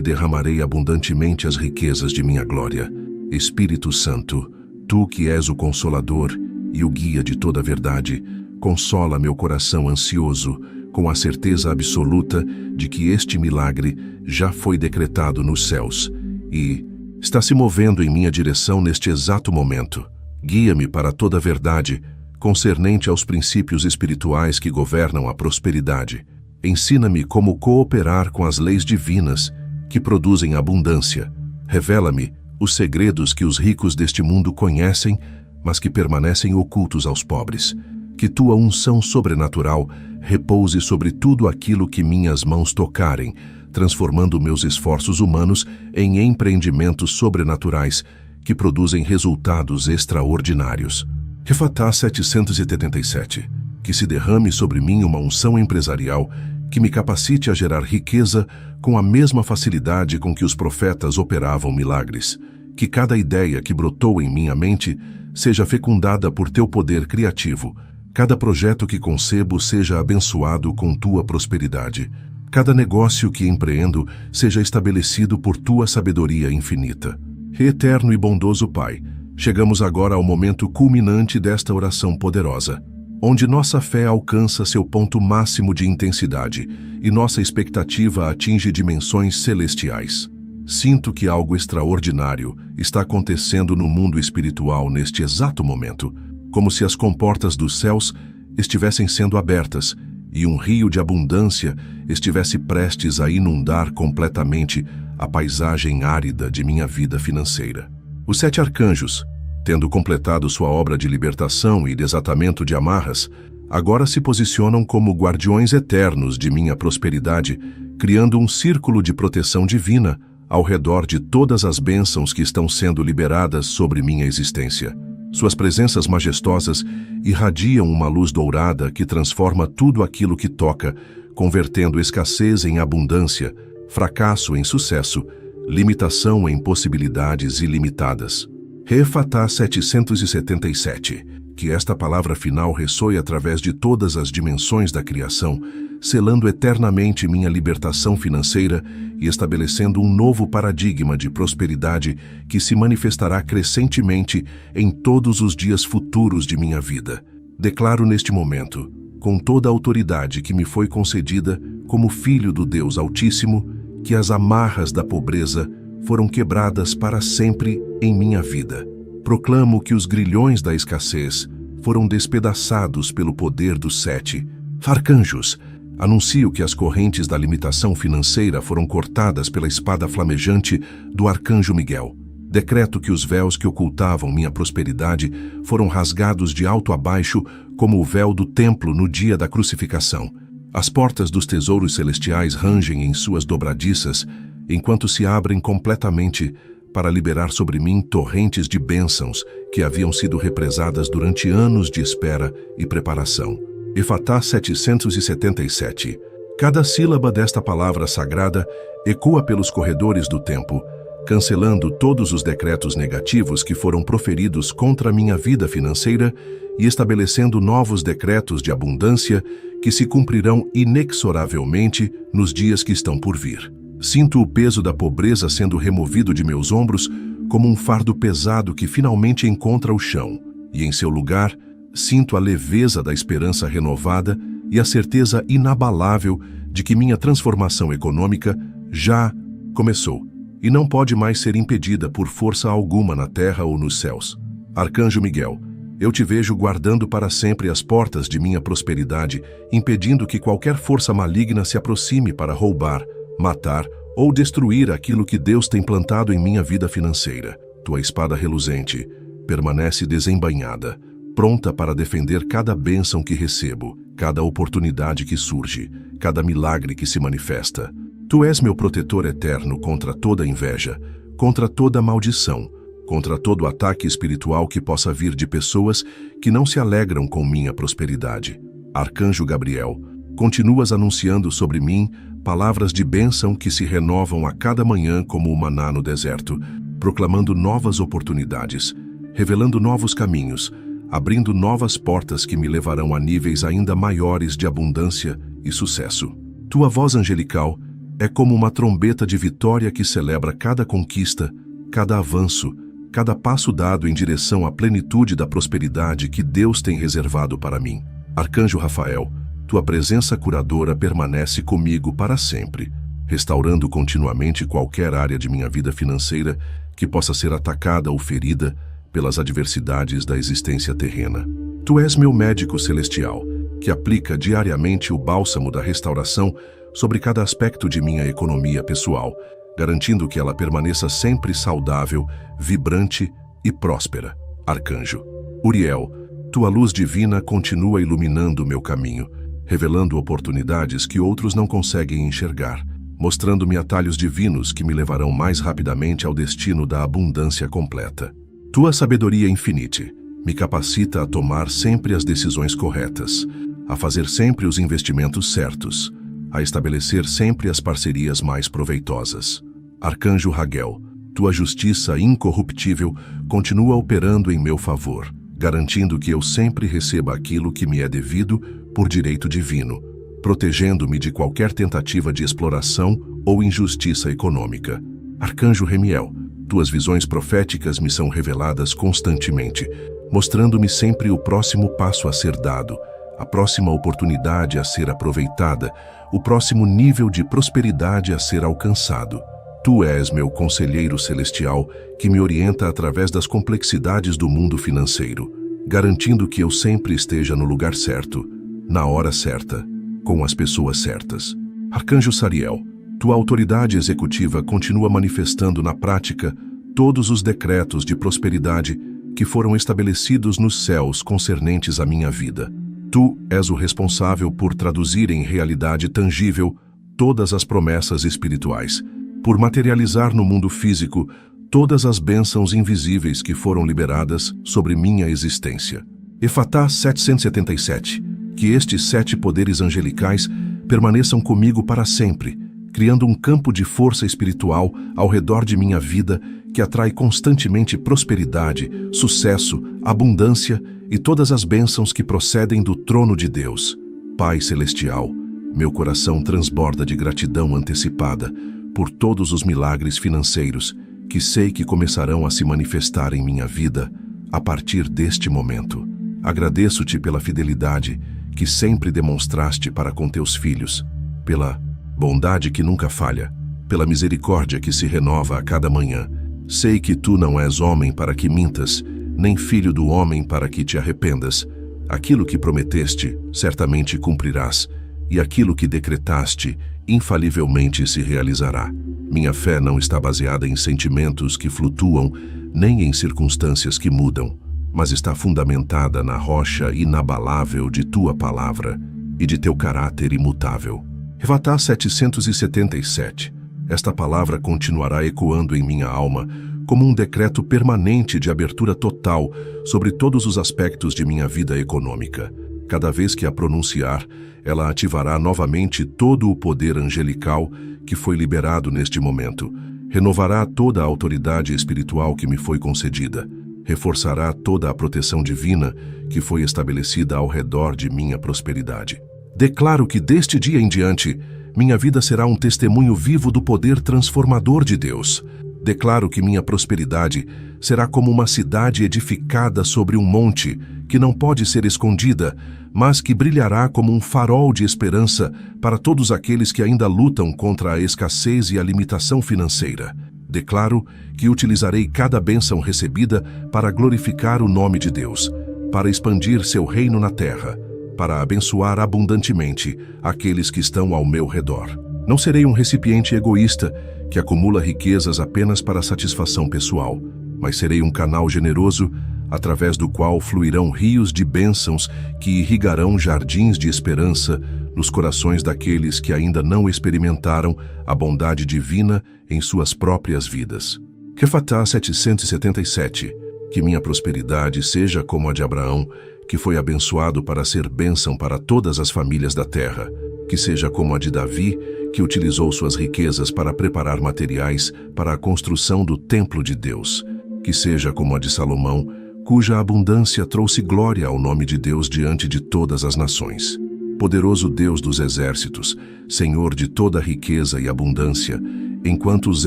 A: derramarei abundantemente as riquezas de minha glória. Espírito Santo, tu que és o Consolador e o guia de toda a verdade, consola meu coração ansioso, com a certeza absoluta de que este milagre já foi decretado nos céus e está se movendo em minha direção neste exato momento. Guia-me para toda a verdade, concernente aos princípios espirituais que governam a prosperidade. Ensina-me como cooperar com as leis divinas que produzem abundância. Revela-me os segredos que os ricos deste mundo conhecem, mas que permanecem ocultos aos pobres. Que tua unção sobrenatural repouse sobre tudo aquilo que minhas mãos tocarem, transformando meus esforços humanos em empreendimentos sobrenaturais que produzem resultados extraordinários. Refatá 777. Que se derrame sobre mim uma unção empresarial que me capacite a gerar riqueza com a mesma facilidade com que os profetas operavam milagres. Que cada ideia que brotou em minha mente seja fecundada por teu poder criativo. Cada projeto que concebo seja abençoado com tua prosperidade. Cada negócio que empreendo seja estabelecido por tua sabedoria infinita. Eterno e bondoso Pai, chegamos agora ao momento culminante desta oração poderosa, onde nossa fé alcança seu ponto máximo de intensidade e nossa expectativa atinge dimensões celestiais. Sinto que algo extraordinário está acontecendo no mundo espiritual neste exato momento, como se as comportas dos céus estivessem sendo abertas e um rio de abundância estivesse prestes a inundar completamente a paisagem árida de minha vida financeira. Os 7 arcanjos, tendo completado sua obra de libertação e desatamento de amarras, agora se posicionam como guardiões eternos de minha prosperidade, criando um círculo de proteção divina ao redor de todas as bênçãos que estão sendo liberadas sobre minha existência. Suas presenças majestosas irradiam uma luz dourada que transforma tudo aquilo que toca, convertendo escassez em abundância, fracasso em sucesso, limitação em possibilidades ilimitadas. Refatá 777. Que esta palavra final ressoe através de todas as dimensões da criação, selando eternamente minha libertação financeira e estabelecendo um novo paradigma de prosperidade que se manifestará crescentemente em todos os dias futuros de minha vida. Declaro neste momento, com toda a autoridade que me foi concedida como filho do Deus Altíssimo, que as amarras da pobreza foram quebradas para sempre em minha vida. Proclamo que os grilhões da escassez foram despedaçados pelo poder dos 7 arcanjos. Anuncio que as correntes da limitação financeira foram cortadas pela espada flamejante do arcanjo Miguel. Decreto que os véus que ocultavam minha prosperidade foram rasgados de alto a baixo como o véu do templo no dia da crucificação. As portas dos tesouros celestiais rangem em suas dobradiças, enquanto se abrem completamente para liberar sobre mim torrentes de bênçãos que haviam sido represadas durante anos de espera e preparação. Efatá 777. Cada sílaba desta palavra sagrada ecoa pelos corredores do tempo, cancelando todos os decretos negativos que foram proferidos contra a minha vida financeira e estabelecendo novos decretos de abundância que se cumprirão inexoravelmente nos dias que estão por vir. Sinto o peso da pobreza sendo removido de meus ombros como um fardo pesado que finalmente encontra o chão, e em seu lugar, sinto a leveza da esperança renovada e a certeza inabalável de que minha transformação econômica já começou e não pode mais ser impedida por força alguma na terra ou nos céus. Arcanjo Miguel, eu te vejo guardando para sempre as portas de minha prosperidade, impedindo que qualquer força maligna se aproxime para roubar, matar ou destruir aquilo que Deus tem plantado em minha vida financeira. Tua espada reluzente permanece desembainhada, pronta para defender cada bênção que recebo, cada oportunidade que surge, cada milagre que se manifesta. Tu és meu protetor eterno contra toda inveja, contra toda maldição, contra todo ataque espiritual que possa vir de pessoas que não se alegram com minha prosperidade. Arcanjo Gabriel, continuas anunciando sobre mim palavras de bênção que se renovam a cada manhã como o maná no deserto, proclamando novas oportunidades, revelando novos caminhos, abrindo novas portas que me levarão a níveis ainda maiores de abundância e sucesso. Tua voz angelical é como uma trombeta de vitória que celebra cada conquista, cada avanço, cada passo dado em direção à plenitude da prosperidade que Deus tem reservado para mim. Arcanjo Rafael, tua presença curadora permanece comigo para sempre, restaurando continuamente qualquer área de minha vida financeira que possa ser atacada ou ferida pelas adversidades da existência terrena. Tu és meu médico celestial, que aplica diariamente o bálsamo da restauração sobre cada aspecto de minha economia pessoal, garantindo que ela permaneça sempre saudável, vibrante e próspera. Arcanjo Uriel, tua luz divina continua iluminando meu caminho, revelando oportunidades que outros não conseguem enxergar, mostrando-me atalhos divinos que me levarão mais rapidamente ao destino da abundância completa. Tua sabedoria infinita me capacita a tomar sempre as decisões corretas, a fazer sempre os investimentos certos, a estabelecer sempre as parcerias mais proveitosas. Arcanjo Raguel, tua justiça incorruptível continua operando em meu favor, garantindo que eu sempre receba aquilo que me é devido por direito divino, protegendo-me de qualquer tentativa de exploração ou injustiça econômica. Arcanjo Remiel, tuas visões proféticas me são reveladas constantemente, mostrando-me sempre o próximo passo a ser dado, a próxima oportunidade a ser aproveitada, o próximo nível de prosperidade a ser alcançado. Tu és meu conselheiro celestial que me orienta através das complexidades do mundo financeiro, garantindo que eu sempre esteja no lugar certo, na hora certa, com as pessoas certas. Arcanjo Sariel, tua autoridade executiva continua manifestando na prática todos os decretos de prosperidade que foram estabelecidos nos céus concernentes à minha vida. Tu és o responsável por traduzir em realidade tangível todas as promessas espirituais, por materializar no mundo físico todas as bênçãos invisíveis que foram liberadas sobre minha existência. Efatá 777, que estes 7 poderes angelicais permaneçam comigo para sempre, criando um campo de força espiritual ao redor de minha vida que atrai constantemente prosperidade, sucesso, abundância e todas as bênçãos que procedem do trono de Deus. Pai Celestial, meu coração transborda de gratidão antecipada por todos os milagres financeiros que sei que começarão a se manifestar em minha vida a partir deste momento. Agradeço-te pela fidelidade que sempre demonstraste para com teus filhos, pela bondade que nunca falha, pela misericórdia que se renova a cada manhã. Sei que tu não és homem para que mintas, nem filho do homem para que te arrependas. Aquilo que prometeste, certamente cumprirás, e aquilo que decretaste, infalivelmente se realizará. Minha fé não está baseada em sentimentos que flutuam, nem em circunstâncias que mudam, mas está fundamentada na rocha inabalável de tua palavra e de teu caráter imutável. Efatá 777. Esta palavra continuará ecoando em minha alma como um decreto permanente de abertura total sobre todos os aspectos de minha vida econômica. Cada vez que a pronunciar, ela ativará novamente todo o poder angelical que foi liberado neste momento, renovará toda a autoridade espiritual que me foi concedida, reforçará toda a proteção divina que foi estabelecida ao redor de minha prosperidade. Declaro que deste dia em diante, minha vida será um testemunho vivo do poder transformador de Deus. Declaro que minha prosperidade será como uma cidade edificada sobre um monte que não pode ser escondida, mas que brilhará como um farol de esperança para todos aqueles que ainda lutam contra a escassez e a limitação financeira. Declaro que utilizarei cada bênção recebida para glorificar o nome de Deus, para expandir seu reino na terra, para abençoar abundantemente aqueles que estão ao meu redor. Não serei um recipiente egoísta que acumula riquezas apenas para satisfação pessoal, mas serei um canal generoso através do qual fluirão rios de bênçãos que irrigarão jardins de esperança nos corações daqueles que ainda não experimentaram a bondade divina em suas próprias vidas. Efatá 777. Que minha prosperidade seja como a de Abraão, que foi abençoado para ser bênção para todas as famílias da terra. que seja como a de Davi, que utilizou suas riquezas para preparar materiais para a construção do templo de Deus, que seja como a de Salomão, cuja abundância trouxe glória ao nome de Deus diante de todas as nações. Poderoso Deus dos exércitos, Senhor de toda riqueza e abundância, enquanto os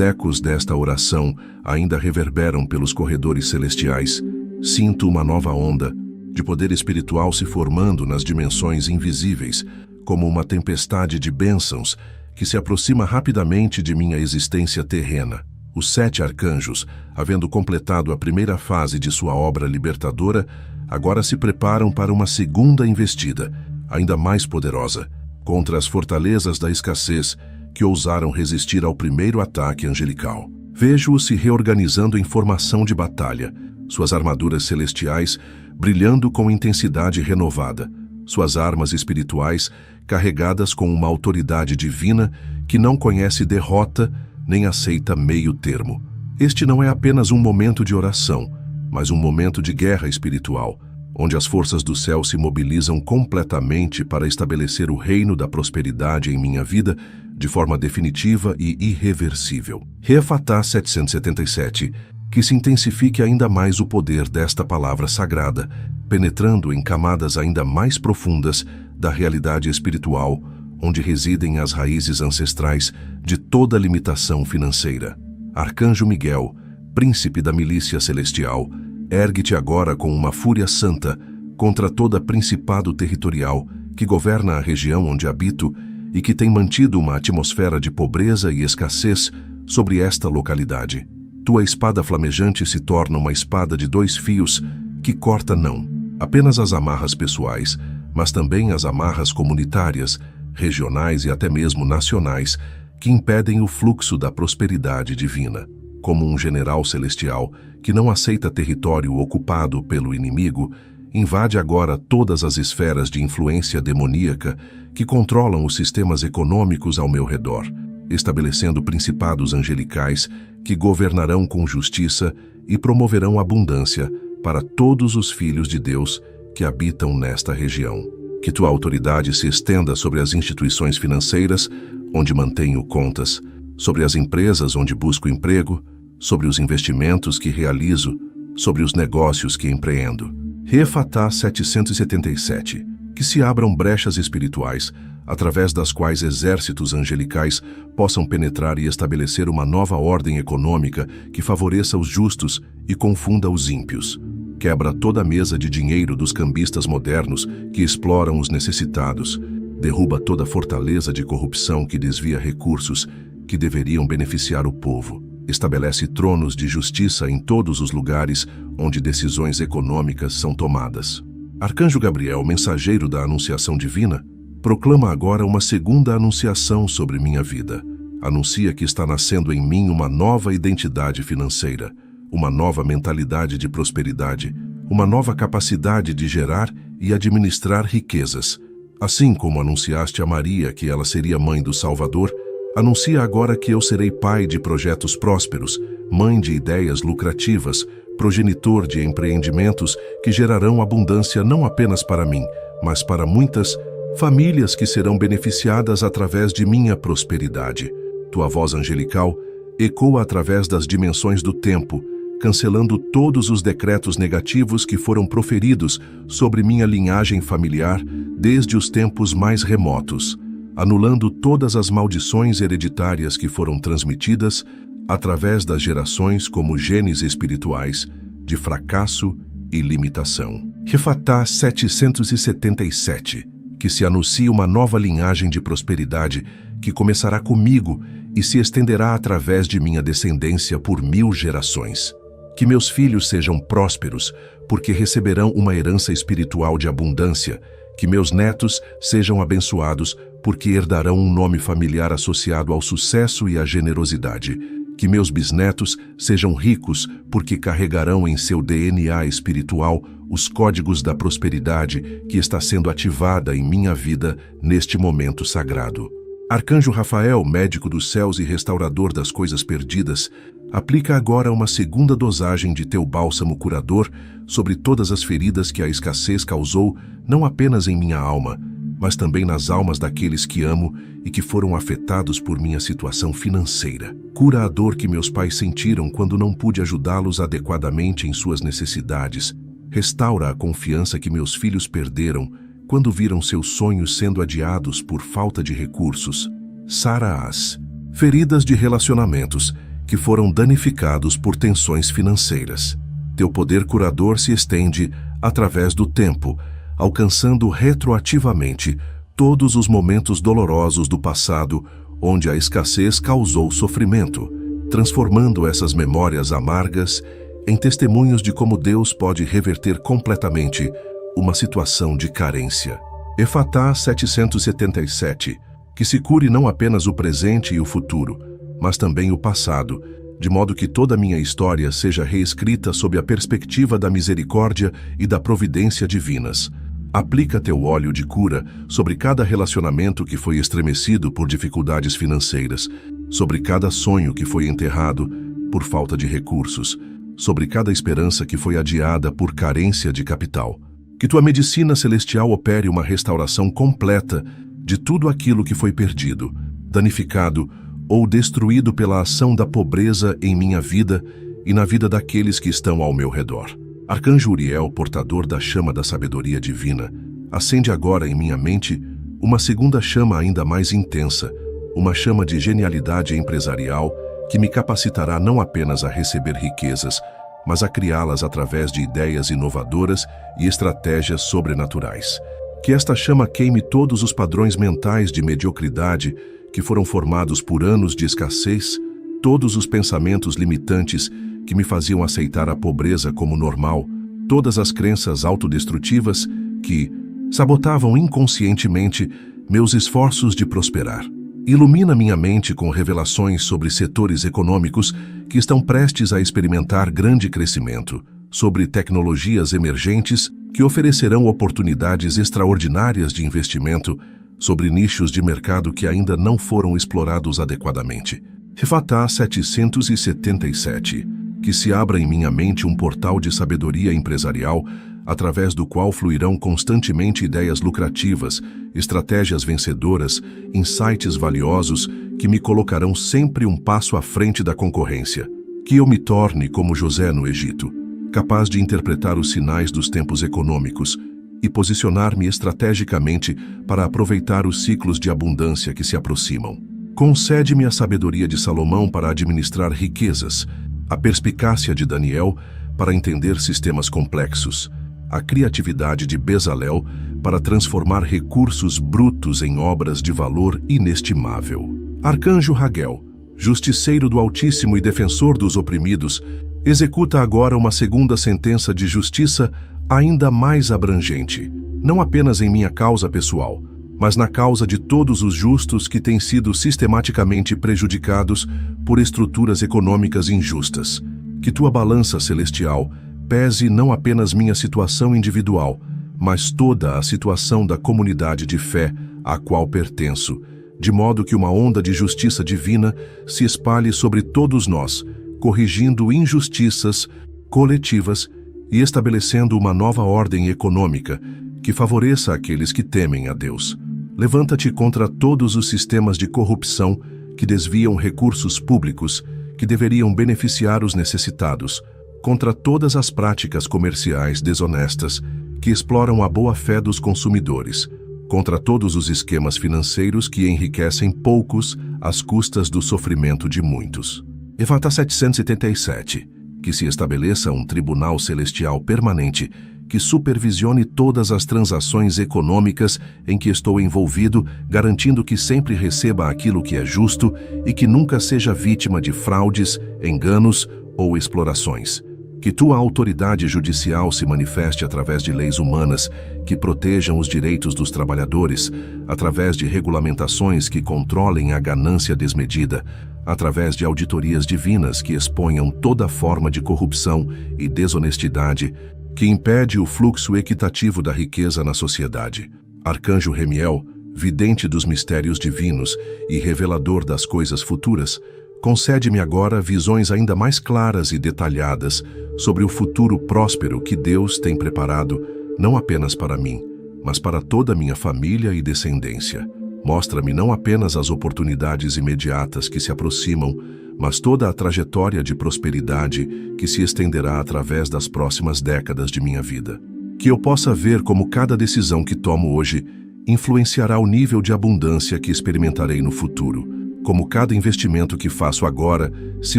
A: ecos desta oração ainda reverberam pelos corredores celestiais, sinto uma nova onda de poder espiritual se formando nas dimensões invisíveis, como uma tempestade de bênçãos que se aproxima rapidamente de minha existência terrena. Os 7 arcanjos, havendo completado a primeira fase de sua obra libertadora, agora se preparam para uma segunda investida, ainda mais poderosa, contra as fortalezas da escassez que ousaram resistir ao primeiro ataque angelical. Vejo-os se reorganizando em formação de batalha, suas armaduras celestiais brilhando com intensidade renovada, suas armas espirituais carregadas com uma autoridade divina que não conhece derrota nem aceita meio termo. Este não é apenas um momento de oração, mas um momento de guerra espiritual, onde as forças do céu se mobilizam completamente para estabelecer o reino da prosperidade em minha vida de forma definitiva e irreversível. Refatá 777, que se intensifique ainda mais o poder desta palavra sagrada, penetrando em camadas ainda mais profundas da realidade espiritual, onde residem as raízes ancestrais de toda limitação financeira. Arcanjo Miguel, príncipe da milícia celestial, ergue-te agora com uma fúria santa contra toda principado territorial que governa a região onde habito e que tem mantido uma atmosfera de pobreza e escassez sobre esta localidade. Tua espada flamejante se torna uma espada de 2 fios que corta não apenas as amarras pessoais, mas também as amarras comunitárias, regionais e até mesmo nacionais que impedem o fluxo da prosperidade divina. Como um general celestial que não aceita território ocupado pelo inimigo, invade agora todas as esferas de influência demoníaca que controlam os sistemas econômicos ao meu redor, estabelecendo principados angelicais que governarão com justiça e promoverão abundância para todos os filhos de Deus que habitam nesta região. Que tua autoridade se estenda sobre as instituições financeiras, onde mantenho contas, sobre as empresas onde busco emprego, sobre os investimentos que realizo, sobre os negócios que empreendo. Refatá 777, que se abram brechas espirituais, através das quais exércitos angelicais possam penetrar e estabelecer uma nova ordem econômica que favoreça os justos e confunda os ímpios. Quebra toda a mesa de dinheiro dos cambistas modernos que exploram os necessitados. Derruba toda fortaleza de corrupção que desvia recursos que deveriam beneficiar o povo. Estabelece tronos de justiça em todos os lugares onde decisões econômicas são tomadas. Arcanjo Gabriel, mensageiro da anunciação divina, proclama agora uma segunda anunciação sobre minha vida. Anuncia que está nascendo em mim uma nova identidade financeira, uma nova mentalidade de prosperidade, uma nova capacidade de gerar e administrar riquezas. Assim como anunciaste a Maria que ela seria mãe do Salvador, anuncia agora que eu serei pai de projetos prósperos, mãe de ideias lucrativas, progenitor de empreendimentos que gerarão abundância não apenas para mim, mas para muitas famílias que serão beneficiadas através de minha prosperidade. Tua voz angelical ecoa através das dimensões do tempo, cancelando todos os decretos negativos que foram proferidos sobre minha linhagem familiar desde os tempos mais remotos, anulando todas as maldições hereditárias que foram transmitidas através das gerações como genes espirituais de fracasso e limitação. Refatá 777, que se anuncia uma nova linhagem de prosperidade que começará comigo e se estenderá através de minha descendência por 1000 gerações. Que meus filhos sejam prósperos, porque receberão uma herança espiritual de abundância. Que meus netos sejam abençoados, porque herdarão um nome familiar associado ao sucesso e à generosidade. Que meus bisnetos sejam ricos, porque carregarão em seu DNA espiritual os códigos da prosperidade que está sendo ativada em minha vida neste momento sagrado. Arcanjo Rafael, médico dos céus e restaurador das coisas perdidas, aplica agora uma segunda dosagem de teu bálsamo curador sobre todas as feridas que a escassez causou, não apenas em minha alma, mas também nas almas daqueles que amo e que foram afetados por minha situação financeira. Cura a dor que meus pais sentiram quando não pude ajudá-los adequadamente em suas necessidades. Restaura a confiança que meus filhos perderam quando viram seus sonhos sendo adiados por falta de recursos. Sara as feridas de relacionamentos que foram danificados por tensões financeiras. Teu poder curador se estende através do tempo, alcançando retroativamente todos os momentos dolorosos do passado onde a escassez causou sofrimento, transformando essas memórias amargas em testemunhos de como Deus pode reverter completamente uma situação de carência. Efatá 777, que se cure não apenas o presente e o futuro, mas também o passado, de modo que toda a minha história seja reescrita sob a perspectiva da misericórdia e da providência divinas. Aplica teu óleo de cura sobre cada relacionamento que foi estremecido por dificuldades financeiras, sobre cada sonho que foi enterrado por falta de recursos, sobre cada esperança que foi adiada por carência de capital. Que tua medicina celestial opere uma restauração completa de tudo aquilo que foi perdido, danificado ou destruído pela ação da pobreza em minha vida e na vida daqueles que estão ao meu redor. Arcanjo Uriel, portador da chama da sabedoria divina, acende agora em minha mente uma segunda chama ainda mais intensa, uma chama de genialidade empresarial que me capacitará não apenas a receber riquezas, mas a criá-las através de ideias inovadoras e estratégias sobrenaturais. Que esta chama queime todos os padrões mentais de mediocridade que foram formados por anos de escassez, todos os pensamentos limitantes que me faziam aceitar a pobreza como normal, todas as crenças autodestrutivas que sabotavam inconscientemente meus esforços de prosperar. Ilumina minha mente com revelações sobre setores econômicos que estão prestes a experimentar grande crescimento, sobre tecnologias emergentes que oferecerão oportunidades extraordinárias de investimento, sobre nichos de mercado que ainda não foram explorados adequadamente. Efatá 777, que se abra em minha mente um portal de sabedoria empresarial, através do qual fluirão constantemente ideias lucrativas, estratégias vencedoras, insights valiosos que me colocarão sempre um passo à frente da concorrência. Que eu me torne como José no Egito, capaz de interpretar os sinais dos tempos econômicos e posicionar-me estrategicamente para aproveitar os ciclos de abundância que se aproximam. Concede-me a sabedoria de Salomão para administrar riquezas, a perspicácia de Daniel para entender sistemas complexos, a criatividade de Bezalel para transformar recursos brutos em obras de valor inestimável. Arcanjo Raguel, justiceiro do Altíssimo e defensor dos oprimidos, executa agora uma segunda sentença de justiça ainda mais abrangente, não apenas em minha causa pessoal, mas na causa de todos os justos que têm sido sistematicamente prejudicados por estruturas econômicas injustas. Que tua balança celestial pese não apenas minha situação individual, mas toda a situação da comunidade de fé à qual pertenço, de modo que uma onda de justiça divina se espalhe sobre todos nós, corrigindo injustiças coletivas e estabelecendo uma nova ordem econômica que favoreça aqueles que temem a Deus. Levanta-te contra todos os sistemas de corrupção que desviam recursos públicos que deveriam beneficiar os necessitados, contra todas as práticas comerciais desonestas que exploram a boa-fé dos consumidores, contra todos os esquemas financeiros que enriquecem poucos às custas do sofrimento de muitos. Efatá 777, que se estabeleça um tribunal celestial permanente que supervisione todas as transações econômicas em que estou envolvido, garantindo que sempre receba aquilo que é justo e que nunca seja vítima de fraudes, enganos ou explorações. Que tua autoridade judicial se manifeste através de leis humanas que protejam os direitos dos trabalhadores, através de regulamentações que controlem a ganância desmedida, através de auditorias divinas que exponham toda forma de corrupção e desonestidade que impede o fluxo equitativo da riqueza na sociedade. Arcanjo Remiel, vidente dos mistérios divinos e revelador das coisas futuras, concede-me agora visões ainda mais claras e detalhadas sobre o futuro próspero que Deus tem preparado não apenas para mim, mas para toda a minha família e descendência. Mostra-me não apenas as oportunidades imediatas que se aproximam, mas toda a trajetória de prosperidade que se estenderá através das próximas décadas de minha vida. Que eu possa ver como cada decisão que tomo hoje influenciará o nível de abundância que experimentarei no futuro, como cada investimento que faço agora se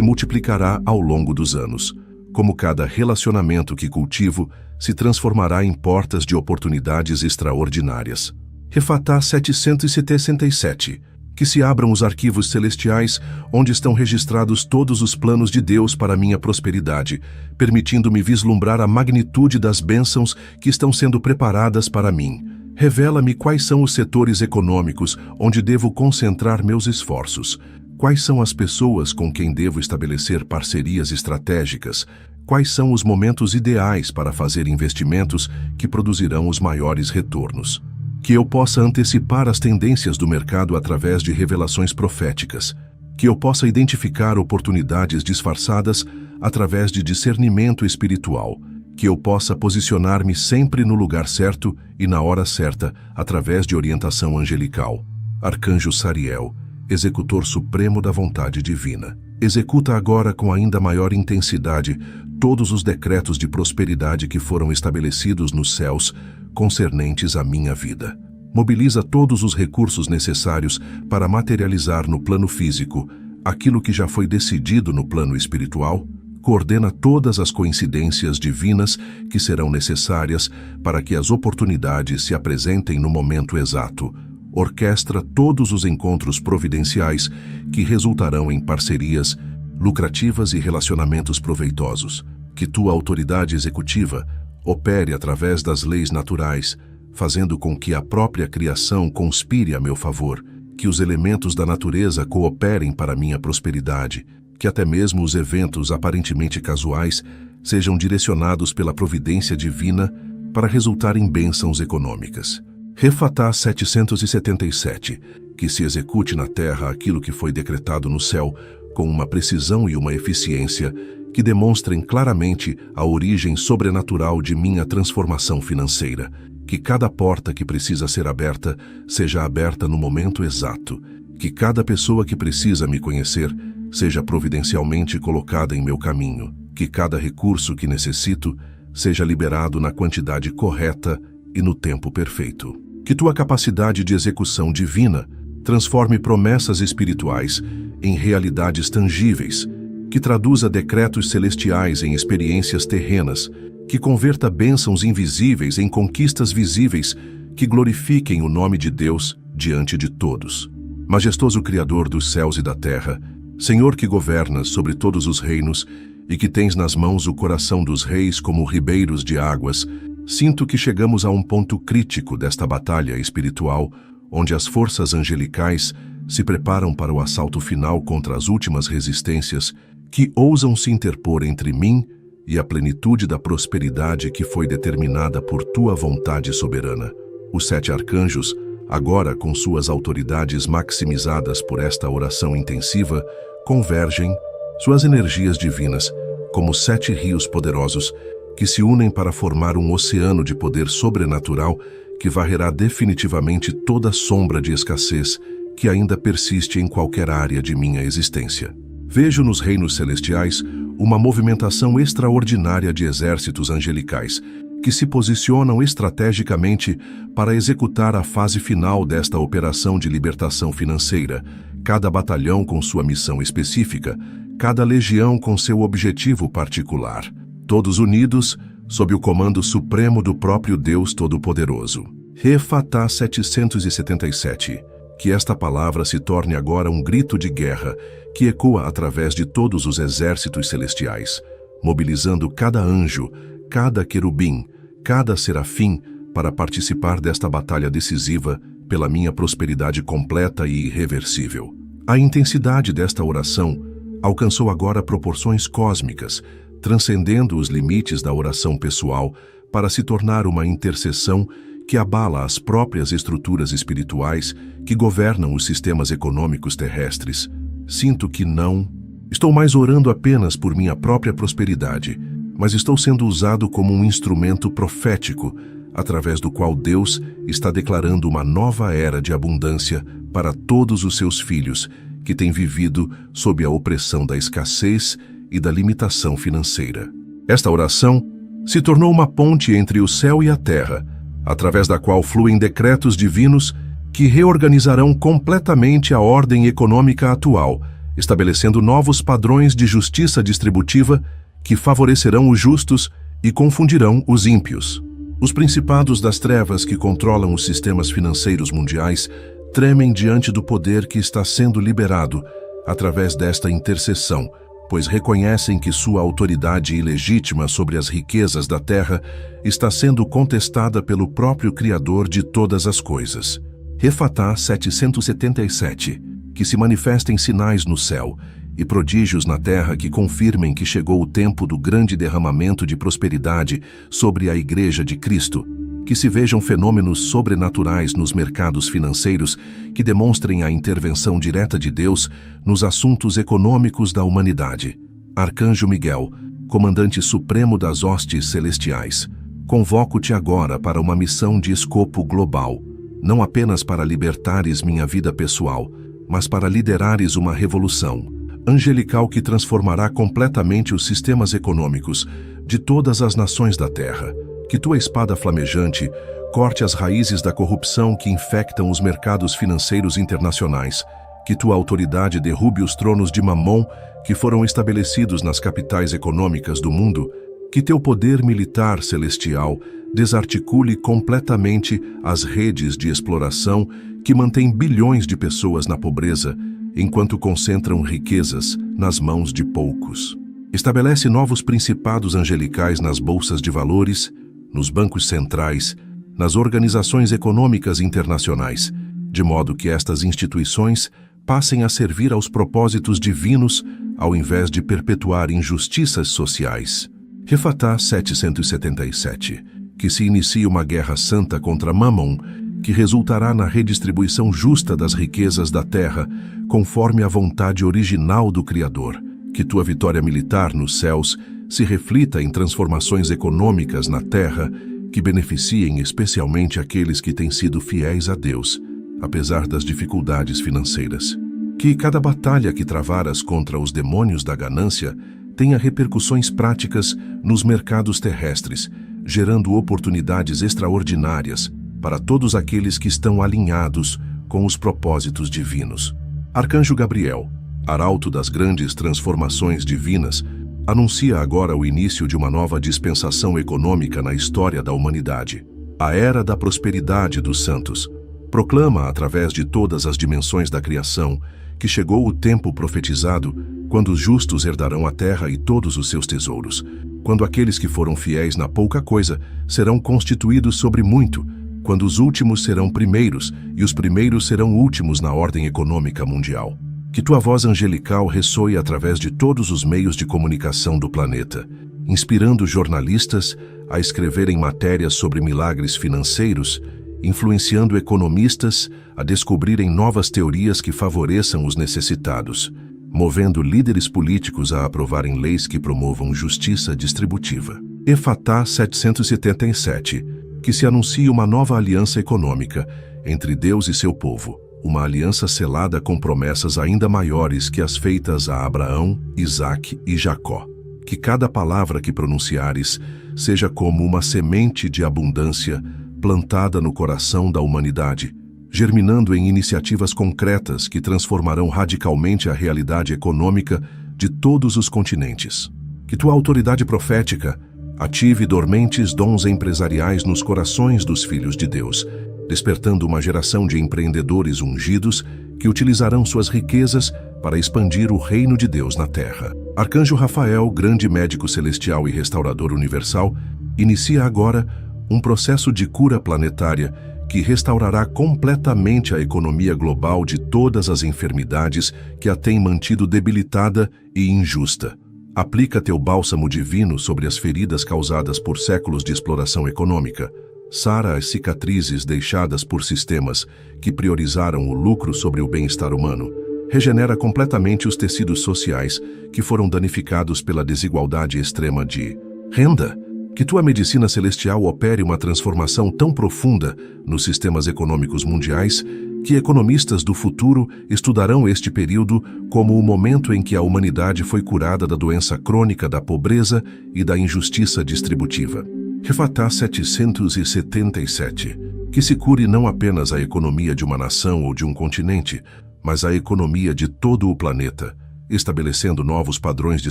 A: multiplicará ao longo dos anos, como cada relacionamento que cultivo se transformará em portas de oportunidades extraordinárias. Refatá 767. Que se abram os arquivos celestiais onde estão registrados todos os planos de Deus para minha prosperidade, permitindo-me vislumbrar a magnitude das bênçãos que estão sendo preparadas para mim. Revela-me quais são os setores econômicos onde devo concentrar meus esforços. Quais são as pessoas com quem devo estabelecer parcerias estratégicas? Quais são os momentos ideais para fazer investimentos que produzirão os maiores retornos? Que eu possa antecipar as tendências do mercado através de revelações proféticas. Que eu possa identificar oportunidades disfarçadas através de discernimento espiritual. Que eu possa posicionar-me sempre no lugar certo e na hora certa através de orientação angelical. Arcanjo Sariel, executor supremo da vontade divina, executa agora com ainda maior intensidade todos os decretos de prosperidade que foram estabelecidos nos céus concernentes à minha vida. Mobiliza todos os recursos necessários para materializar no plano físico aquilo que já foi decidido no plano espiritual. Coordena todas as coincidências divinas que serão necessárias para que as oportunidades se apresentem no momento exato. Orquestra todos os encontros providenciais que resultarão em parcerias lucrativas e relacionamentos proveitosos. Que tua autoridade executiva opere através das leis naturais, fazendo com que a própria criação conspire a meu favor, que os elementos da natureza cooperem para minha prosperidade, que até mesmo os eventos aparentemente casuais sejam direcionados pela providência divina para resultar em bênçãos econômicas. Refatá 777, que se execute na terra aquilo que foi decretado no céu, com uma precisão e uma eficiência que demonstrem claramente a origem sobrenatural de minha transformação financeira. Que cada porta que precisa ser aberta seja aberta no momento exato. Que cada pessoa que precisa me conhecer seja providencialmente colocada em meu caminho. Que cada recurso que necessito seja liberado na quantidade correta e no tempo perfeito. Que tua capacidade de execução divina transforme promessas espirituais em realidades tangíveis, que traduza decretos celestiais em experiências terrenas, que converta bênçãos invisíveis em conquistas visíveis, que glorifiquem o nome de Deus diante de todos. Majestoso Criador dos céus e da terra, Senhor que governas sobre todos os reinos e que tens nas mãos o coração dos reis como ribeiros de águas, sinto que chegamos a um ponto crítico desta batalha espiritual, onde as forças angelicais se preparam para o assalto final contra as últimas resistências que ousam se interpor entre mim e a plenitude da prosperidade que foi determinada por tua vontade soberana. Os 7 arcanjos, agora com suas autoridades maximizadas por esta oração intensiva, convergem suas energias divinas como 7 rios poderosos que se unem para formar um oceano de poder sobrenatural que varrerá definitivamente toda sombra de escassez que ainda persiste em qualquer área de minha existência. Vejo nos reinos celestiais uma movimentação extraordinária de exércitos angelicais que se posicionam estrategicamente para executar a fase final desta operação de libertação financeira, cada batalhão com sua missão específica, cada legião com seu objetivo particular, todos unidos sob o comando supremo do próprio Deus Todo-Poderoso. Refatá 777. Que esta palavra se torne agora um grito de guerra que ecoa através de todos os exércitos celestiais, mobilizando cada anjo, cada querubim, cada serafim para participar desta batalha decisiva pela minha prosperidade completa e irreversível. A intensidade desta oração alcançou agora proporções cósmicas, transcendendo os limites da oração pessoal para se tornar uma intercessão que abala as próprias estruturas espirituais que governam os sistemas econômicos terrestres. Sinto que não estou mais orando apenas por minha própria prosperidade, mas estou sendo usado como um instrumento profético através do qual Deus está declarando uma nova era de abundância para todos os seus filhos que têm vivido sob a opressão da escassez e da limitação financeira. Esta oração se tornou uma ponte entre o céu e a terra, através da qual fluem decretos divinos que reorganizarão completamente a ordem econômica atual, estabelecendo novos padrões de justiça distributiva que favorecerão os justos e confundirão os ímpios. Os principados das trevas que controlam os sistemas financeiros mundiais tremem diante do poder que está sendo liberado através desta intercessão, pois reconhecem que sua autoridade ilegítima sobre as riquezas da terra está sendo contestada pelo próprio Criador de todas as coisas. Refatá 777, que se manifestem sinais no céu e prodígios na terra que confirmem que chegou o tempo do grande derramamento de prosperidade sobre a Igreja de Cristo, que se vejam fenômenos sobrenaturais nos mercados financeiros que demonstrem a intervenção direta de Deus nos assuntos econômicos da humanidade. Arcanjo Miguel, comandante supremo das hostes celestiais, convoco-te agora para uma missão de escopo global, não apenas para libertares minha vida pessoal, mas para liderares uma revolução angelical que transformará completamente os sistemas econômicos de todas as nações da terra. Que tua espada flamejante corte as raízes da corrupção que infectam os mercados financeiros internacionais. Que tua autoridade derrube os tronos de Mamon que foram estabelecidos nas capitais econômicas do mundo. Que teu poder militar celestial desarticule completamente as redes de exploração que mantêm bilhões de pessoas na pobreza, enquanto concentram riquezas nas mãos de poucos. Estabelece novos principados angelicais nas bolsas de valores, nos bancos centrais, nas organizações econômicas internacionais, de modo que estas instituições passem a servir aos propósitos divinos ao invés de perpetuar injustiças sociais. Refatá 777, que se inicie uma guerra santa contra Mamon, que resultará na redistribuição justa das riquezas da terra, conforme a vontade original do Criador. Que tua vitória militar nos céus se reflita em transformações econômicas na terra que beneficiem especialmente aqueles que têm sido fiéis a Deus, apesar das dificuldades financeiras. Que cada batalha que travaras contra os demônios da ganância tenha repercussões práticas nos mercados terrestres, gerando oportunidades extraordinárias para todos aqueles que estão alinhados com os propósitos divinos. Arcanjo Gabriel, arauto das grandes transformações divinas, anuncia agora o início de uma nova dispensação econômica na história da humanidade. A era da prosperidade dos santos proclama, através de todas as dimensões da criação, que chegou o tempo profetizado, quando os justos herdarão a terra e todos os seus tesouros, quando aqueles que foram fiéis na pouca coisa serão constituídos sobre muito, quando os últimos serão primeiros e os primeiros serão últimos na ordem econômica mundial. Que tua voz angelical ressoe através de todos os meios de comunicação do planeta, inspirando jornalistas a escreverem matérias sobre milagres financeiros, influenciando economistas a descobrirem novas teorias que favoreçam os necessitados, movendo líderes políticos a aprovarem leis que promovam justiça distributiva. Efatá 777, que se anuncie uma nova aliança econômica entre Deus e seu povo, uma aliança selada com promessas ainda maiores que as feitas a Abraão, Isaque e Jacó. Que cada palavra que pronunciares seja como uma semente de abundância plantada no coração da humanidade, germinando em iniciativas concretas que transformarão radicalmente a realidade econômica de todos os continentes. Que tua autoridade profética ative dormentes dons empresariais nos corações dos filhos de Deus, despertando uma geração de empreendedores ungidos que utilizarão suas riquezas para expandir o reino de Deus na terra. Arcanjo Rafael, grande médico celestial e restaurador universal, inicia agora um processo de cura planetária que restaurará completamente a economia global de todas as enfermidades que a têm mantido debilitada e injusta. Aplica teu bálsamo divino sobre as feridas causadas por séculos de exploração econômica. Sara as cicatrizes deixadas por sistemas que priorizaram o lucro sobre o bem-estar humano. Regenera completamente os tecidos sociais que foram danificados pela desigualdade extrema de renda. Que tua medicina celestial opere uma transformação tão profunda nos sistemas econômicos mundiais que economistas do futuro estudarão este período como o momento em que a humanidade foi curada da doença crônica da pobreza e da injustiça distributiva. Refatá 777. Que se cure não apenas a economia de uma nação ou de um continente, mas a economia de todo o planeta, estabelecendo novos padrões de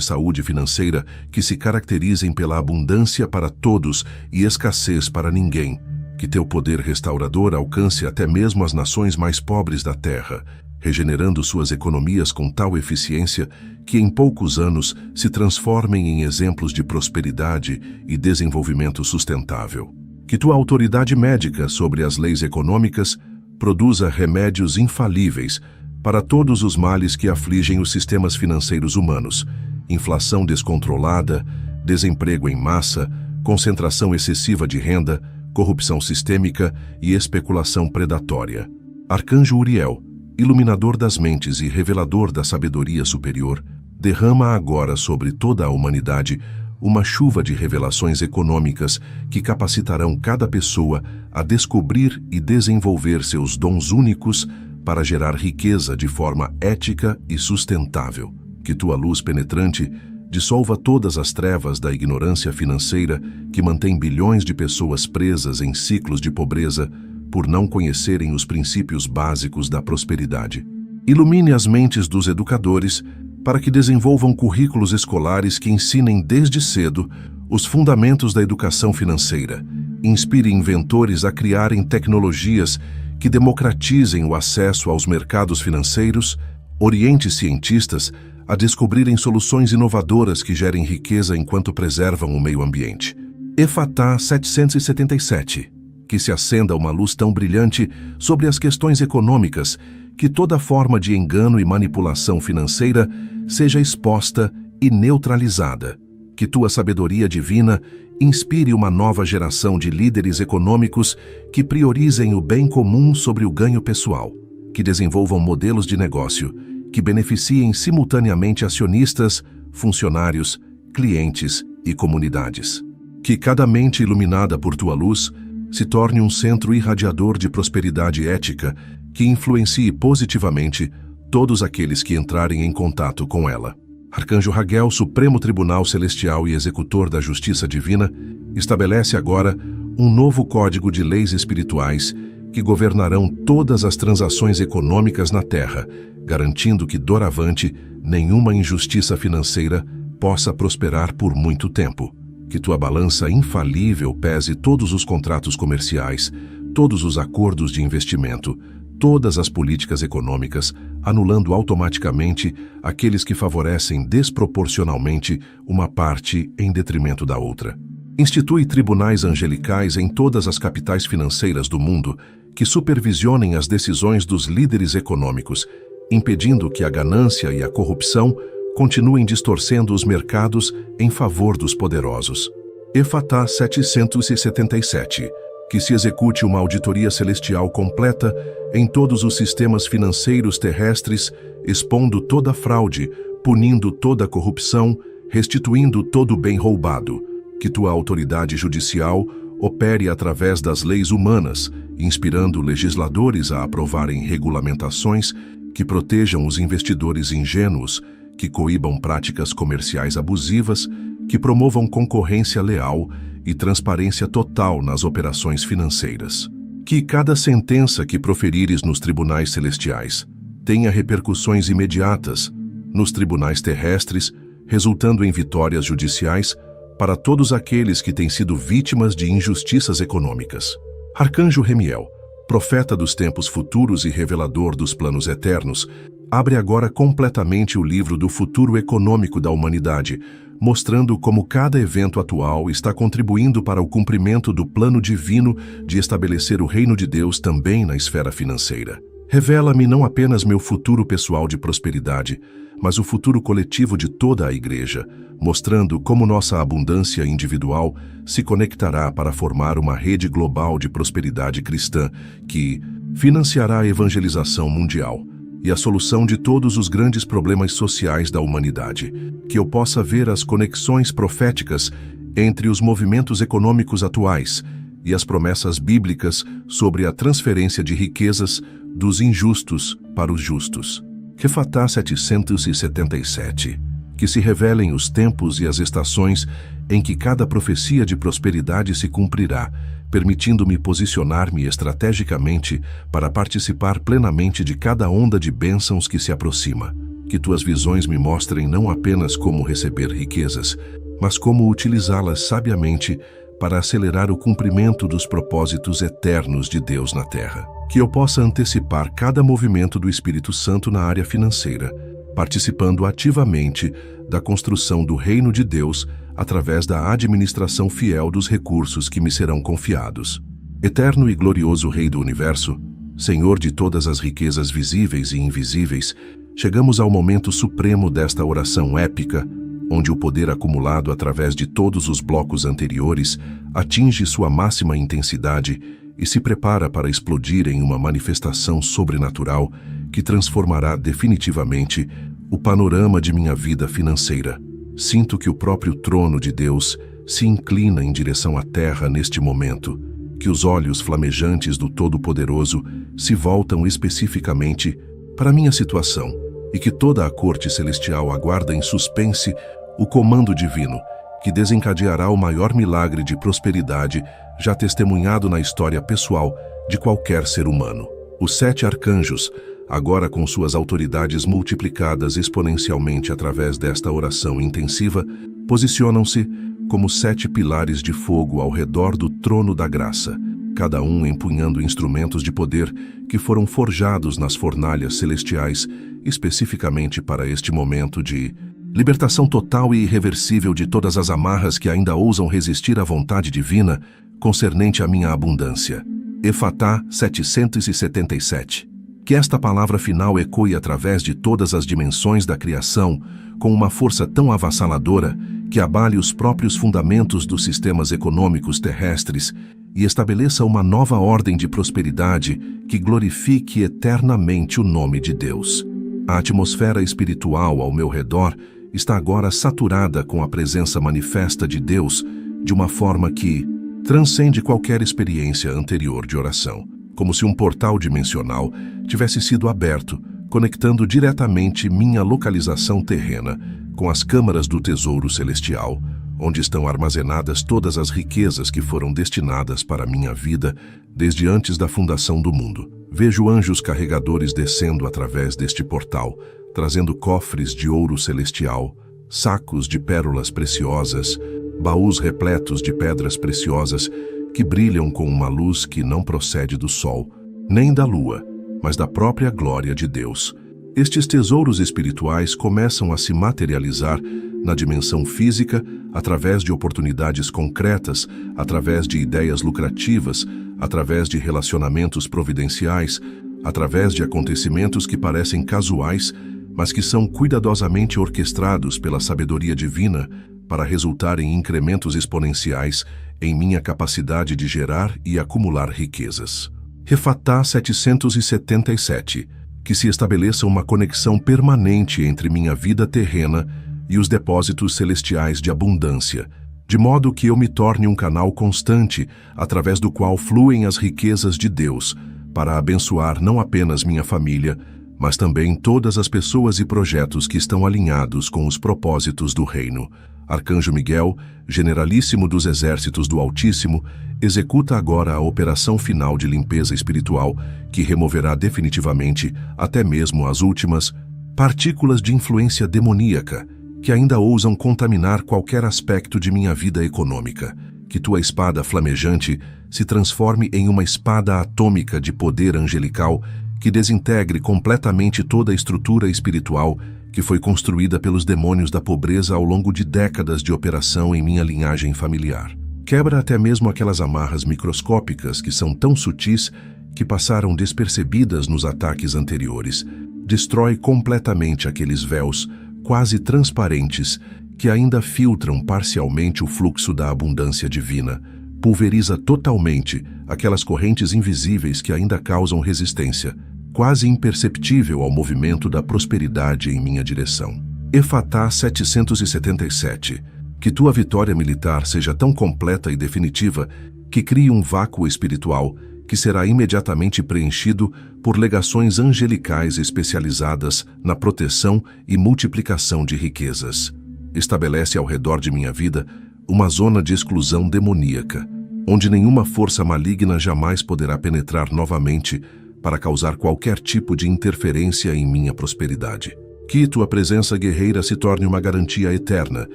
A: saúde financeira que se caracterizem pela abundância para todos e escassez para ninguém. Que teu poder restaurador alcance até mesmo as nações mais pobres da Terra, regenerando suas economias com tal eficiência que em poucos anos se transformem em exemplos de prosperidade e desenvolvimento sustentável. Que tua autoridade médica sobre as leis econômicas produza remédios infalíveis para todos os males que afligem os sistemas financeiros humanos: inflação descontrolada, desemprego em massa, concentração excessiva de renda, corrupção sistêmica e especulação predatória. Arcanjo Uriel, iluminador das mentes e revelador da sabedoria superior, derrama agora sobre toda a humanidade uma chuva de revelações econômicas que capacitarão cada pessoa a descobrir e desenvolver seus dons únicos para gerar riqueza de forma ética e sustentável. Que tua luz penetrante dissolva todas as trevas da ignorância financeira que mantém bilhões de pessoas presas em ciclos de pobreza por não conhecerem os princípios básicos da prosperidade. Ilumine as mentes dos educadores para que desenvolvam currículos escolares que ensinem desde cedo os fundamentos da educação financeira. Inspire inventores a criarem tecnologias que democratizem o acesso aos mercados financeiros, oriente cientistas a descobrirem soluções inovadoras que gerem riqueza enquanto preservam o meio ambiente. Efatá 777. Que se acenda uma luz tão brilhante sobre as questões econômicas que toda forma de engano e manipulação financeira seja exposta e neutralizada. Que tua sabedoria divina inspire uma nova geração de líderes econômicos que priorizem o bem comum sobre o ganho pessoal, que desenvolvam modelos de negócio que beneficiem simultaneamente acionistas, funcionários, clientes e comunidades. Que cada mente iluminada por tua luz se torne um centro irradiador de prosperidade ética que influencie positivamente todos aqueles que entrarem em contato com ela. Arcanjo Raguel, Supremo Tribunal Celestial e Executor da Justiça Divina, estabelece agora um novo código de leis espirituais que governarão todas as transações econômicas na Terra, garantindo que, doravante, nenhuma injustiça financeira possa prosperar por muito tempo. Que tua balança infalível pese todos os contratos comerciais, todos os acordos de investimento, todas as políticas econômicas, anulando automaticamente aqueles que favorecem desproporcionalmente uma parte em detrimento da outra. Institui tribunais angelicais em todas as capitais financeiras do mundo que supervisionem as decisões dos líderes econômicos, impedindo que a ganância e a corrupção continuem distorcendo os mercados em favor dos poderosos. Efatá 777. Que se execute uma auditoria celestial completa em todos os sistemas financeiros terrestres, expondo toda fraude, punindo toda corrupção, restituindo todo o bem roubado. Que tua autoridade judicial opere através das leis humanas, inspirando legisladores a aprovarem regulamentações que protejam os investidores ingênuos, que coíbam práticas comerciais abusivas, que promovam concorrência leal e transparência total nas operações financeiras. Que cada sentença que proferires nos tribunais celestiais tenha repercussões imediatas nos tribunais terrestres, resultando em vitórias judiciais para todos aqueles que têm sido vítimas de injustiças econômicas. Arcanjo Remiel, profeta dos tempos futuros e revelador dos planos eternos, abre agora completamente o livro do futuro econômico da humanidade, mostrando como cada evento atual está contribuindo para o cumprimento do plano divino de estabelecer o reino de Deus também na esfera financeira. Revela-me não apenas meu futuro pessoal de prosperidade, mas o futuro coletivo de toda a Igreja, mostrando como nossa abundância individual se conectará para formar uma rede global de prosperidade cristã que financiará a evangelização mundial e a solução de todos os grandes problemas sociais da humanidade. Que eu possa ver as conexões proféticas entre os movimentos econômicos atuais e as promessas bíblicas sobre a transferência de riquezas dos injustos para os justos. Refatá 777. Que se revelem os tempos e as estações em que cada profecia de prosperidade se cumprirá, permitindo-me posicionar-me estrategicamente para participar plenamente de cada onda de bênçãos que se aproxima. Que tuas visões me mostrem não apenas como receber riquezas, mas como utilizá-las sabiamente para acelerar o cumprimento dos propósitos eternos de Deus na Terra. Que eu possa antecipar cada movimento do Espírito Santo na área financeira, participando ativamente da construção do reino de Deus através da administração fiel dos recursos que me serão confiados. Eterno e glorioso Rei do Universo, Senhor de todas as riquezas visíveis e invisíveis, chegamos ao momento supremo desta oração épica, onde o poder acumulado através de todos os blocos anteriores atinge sua máxima intensidade e se prepara para explodir em uma manifestação sobrenatural que transformará definitivamente o panorama de minha vida financeira. Sinto que o próprio trono de Deus se inclina em direção à terra neste momento, que os olhos flamejantes do Todo-Poderoso se voltam especificamente para minha situação e que toda a corte celestial aguarda em suspense o comando divino que desencadeará o maior milagre de prosperidade já testemunhado na história pessoal de qualquer ser humano. Os 7 arcanjos, agora com suas autoridades multiplicadas exponencialmente através desta oração intensiva, posicionam-se como 7 pilares de fogo ao redor do trono da graça, cada um empunhando instrumentos de poder que foram forjados nas fornalhas celestiais especificamente para este momento de libertação total e irreversível de todas as amarras que ainda ousam resistir à vontade divina concernente à minha abundância. Efatá 777. Que esta palavra final ecoe através de todas as dimensões da criação com uma força tão avassaladora que abale os próprios fundamentos dos sistemas econômicos terrestres e estabeleça uma nova ordem de prosperidade que glorifique eternamente o nome de Deus. A atmosfera espiritual ao meu redor está agora saturada com a presença manifesta de Deus de uma forma que transcende qualquer experiência anterior de oração, como se um portal dimensional tivesse sido aberto, conectando diretamente minha localização terrena com as câmaras do tesouro celestial, onde estão armazenadas todas as riquezas que foram destinadas para minha vida desde antes da fundação do mundo. Vejo anjos carregadores descendo através deste portal, trazendo cofres de ouro celestial, sacos de pérolas preciosas, baús repletos de pedras preciosas que brilham com uma luz que não procede do sol, nem da lua, mas da própria glória de Deus. Estes tesouros espirituais começam a se materializar na dimensão física através de oportunidades concretas, através de ideias lucrativas, através de relacionamentos providenciais, através de acontecimentos que parecem casuais, mas que são cuidadosamente orquestrados pela sabedoria divina para resultar em incrementos exponenciais em minha capacidade de gerar e acumular riquezas. Refatá 777. Que se estabeleça uma conexão permanente entre minha vida terrena e os depósitos celestiais de abundância, de modo que eu me torne um canal constante através do qual fluem as riquezas de Deus, para abençoar não apenas minha família, mas também todas as pessoas e projetos que estão alinhados com os propósitos do reino. Arcanjo Miguel, generalíssimo dos exércitos do Altíssimo, executa agora a operação final de limpeza espiritual que removerá definitivamente até mesmo as últimas partículas de influência demoníaca que ainda ousam contaminar qualquer aspecto de minha vida econômica. Que tua espada flamejante se transforme em uma espada atômica de poder angelical que desintegre completamente toda a estrutura espiritual que foi construída pelos demônios da pobreza ao longo de décadas de operação em minha linhagem familiar. Quebra até mesmo aquelas amarras microscópicas que são tão sutis que passaram despercebidas nos ataques anteriores. Destrói completamente aqueles véus quase transparentes que ainda filtram parcialmente o fluxo da abundância divina. Pulveriza totalmente aquelas correntes invisíveis que ainda causam resistência, quase imperceptível ao movimento da prosperidade em minha direção. Efatá 777. Que tua vitória militar seja tão completa e definitiva que crie um vácuo espiritual que será imediatamente preenchido por legações angelicais especializadas na proteção e multiplicação de riquezas. Estabelece ao redor de minha vida uma zona de exclusão demoníaca, onde nenhuma força maligna jamais poderá penetrar novamente para causar qualquer tipo de interferência em minha prosperidade. Que tua presença guerreira se torne uma garantia eterna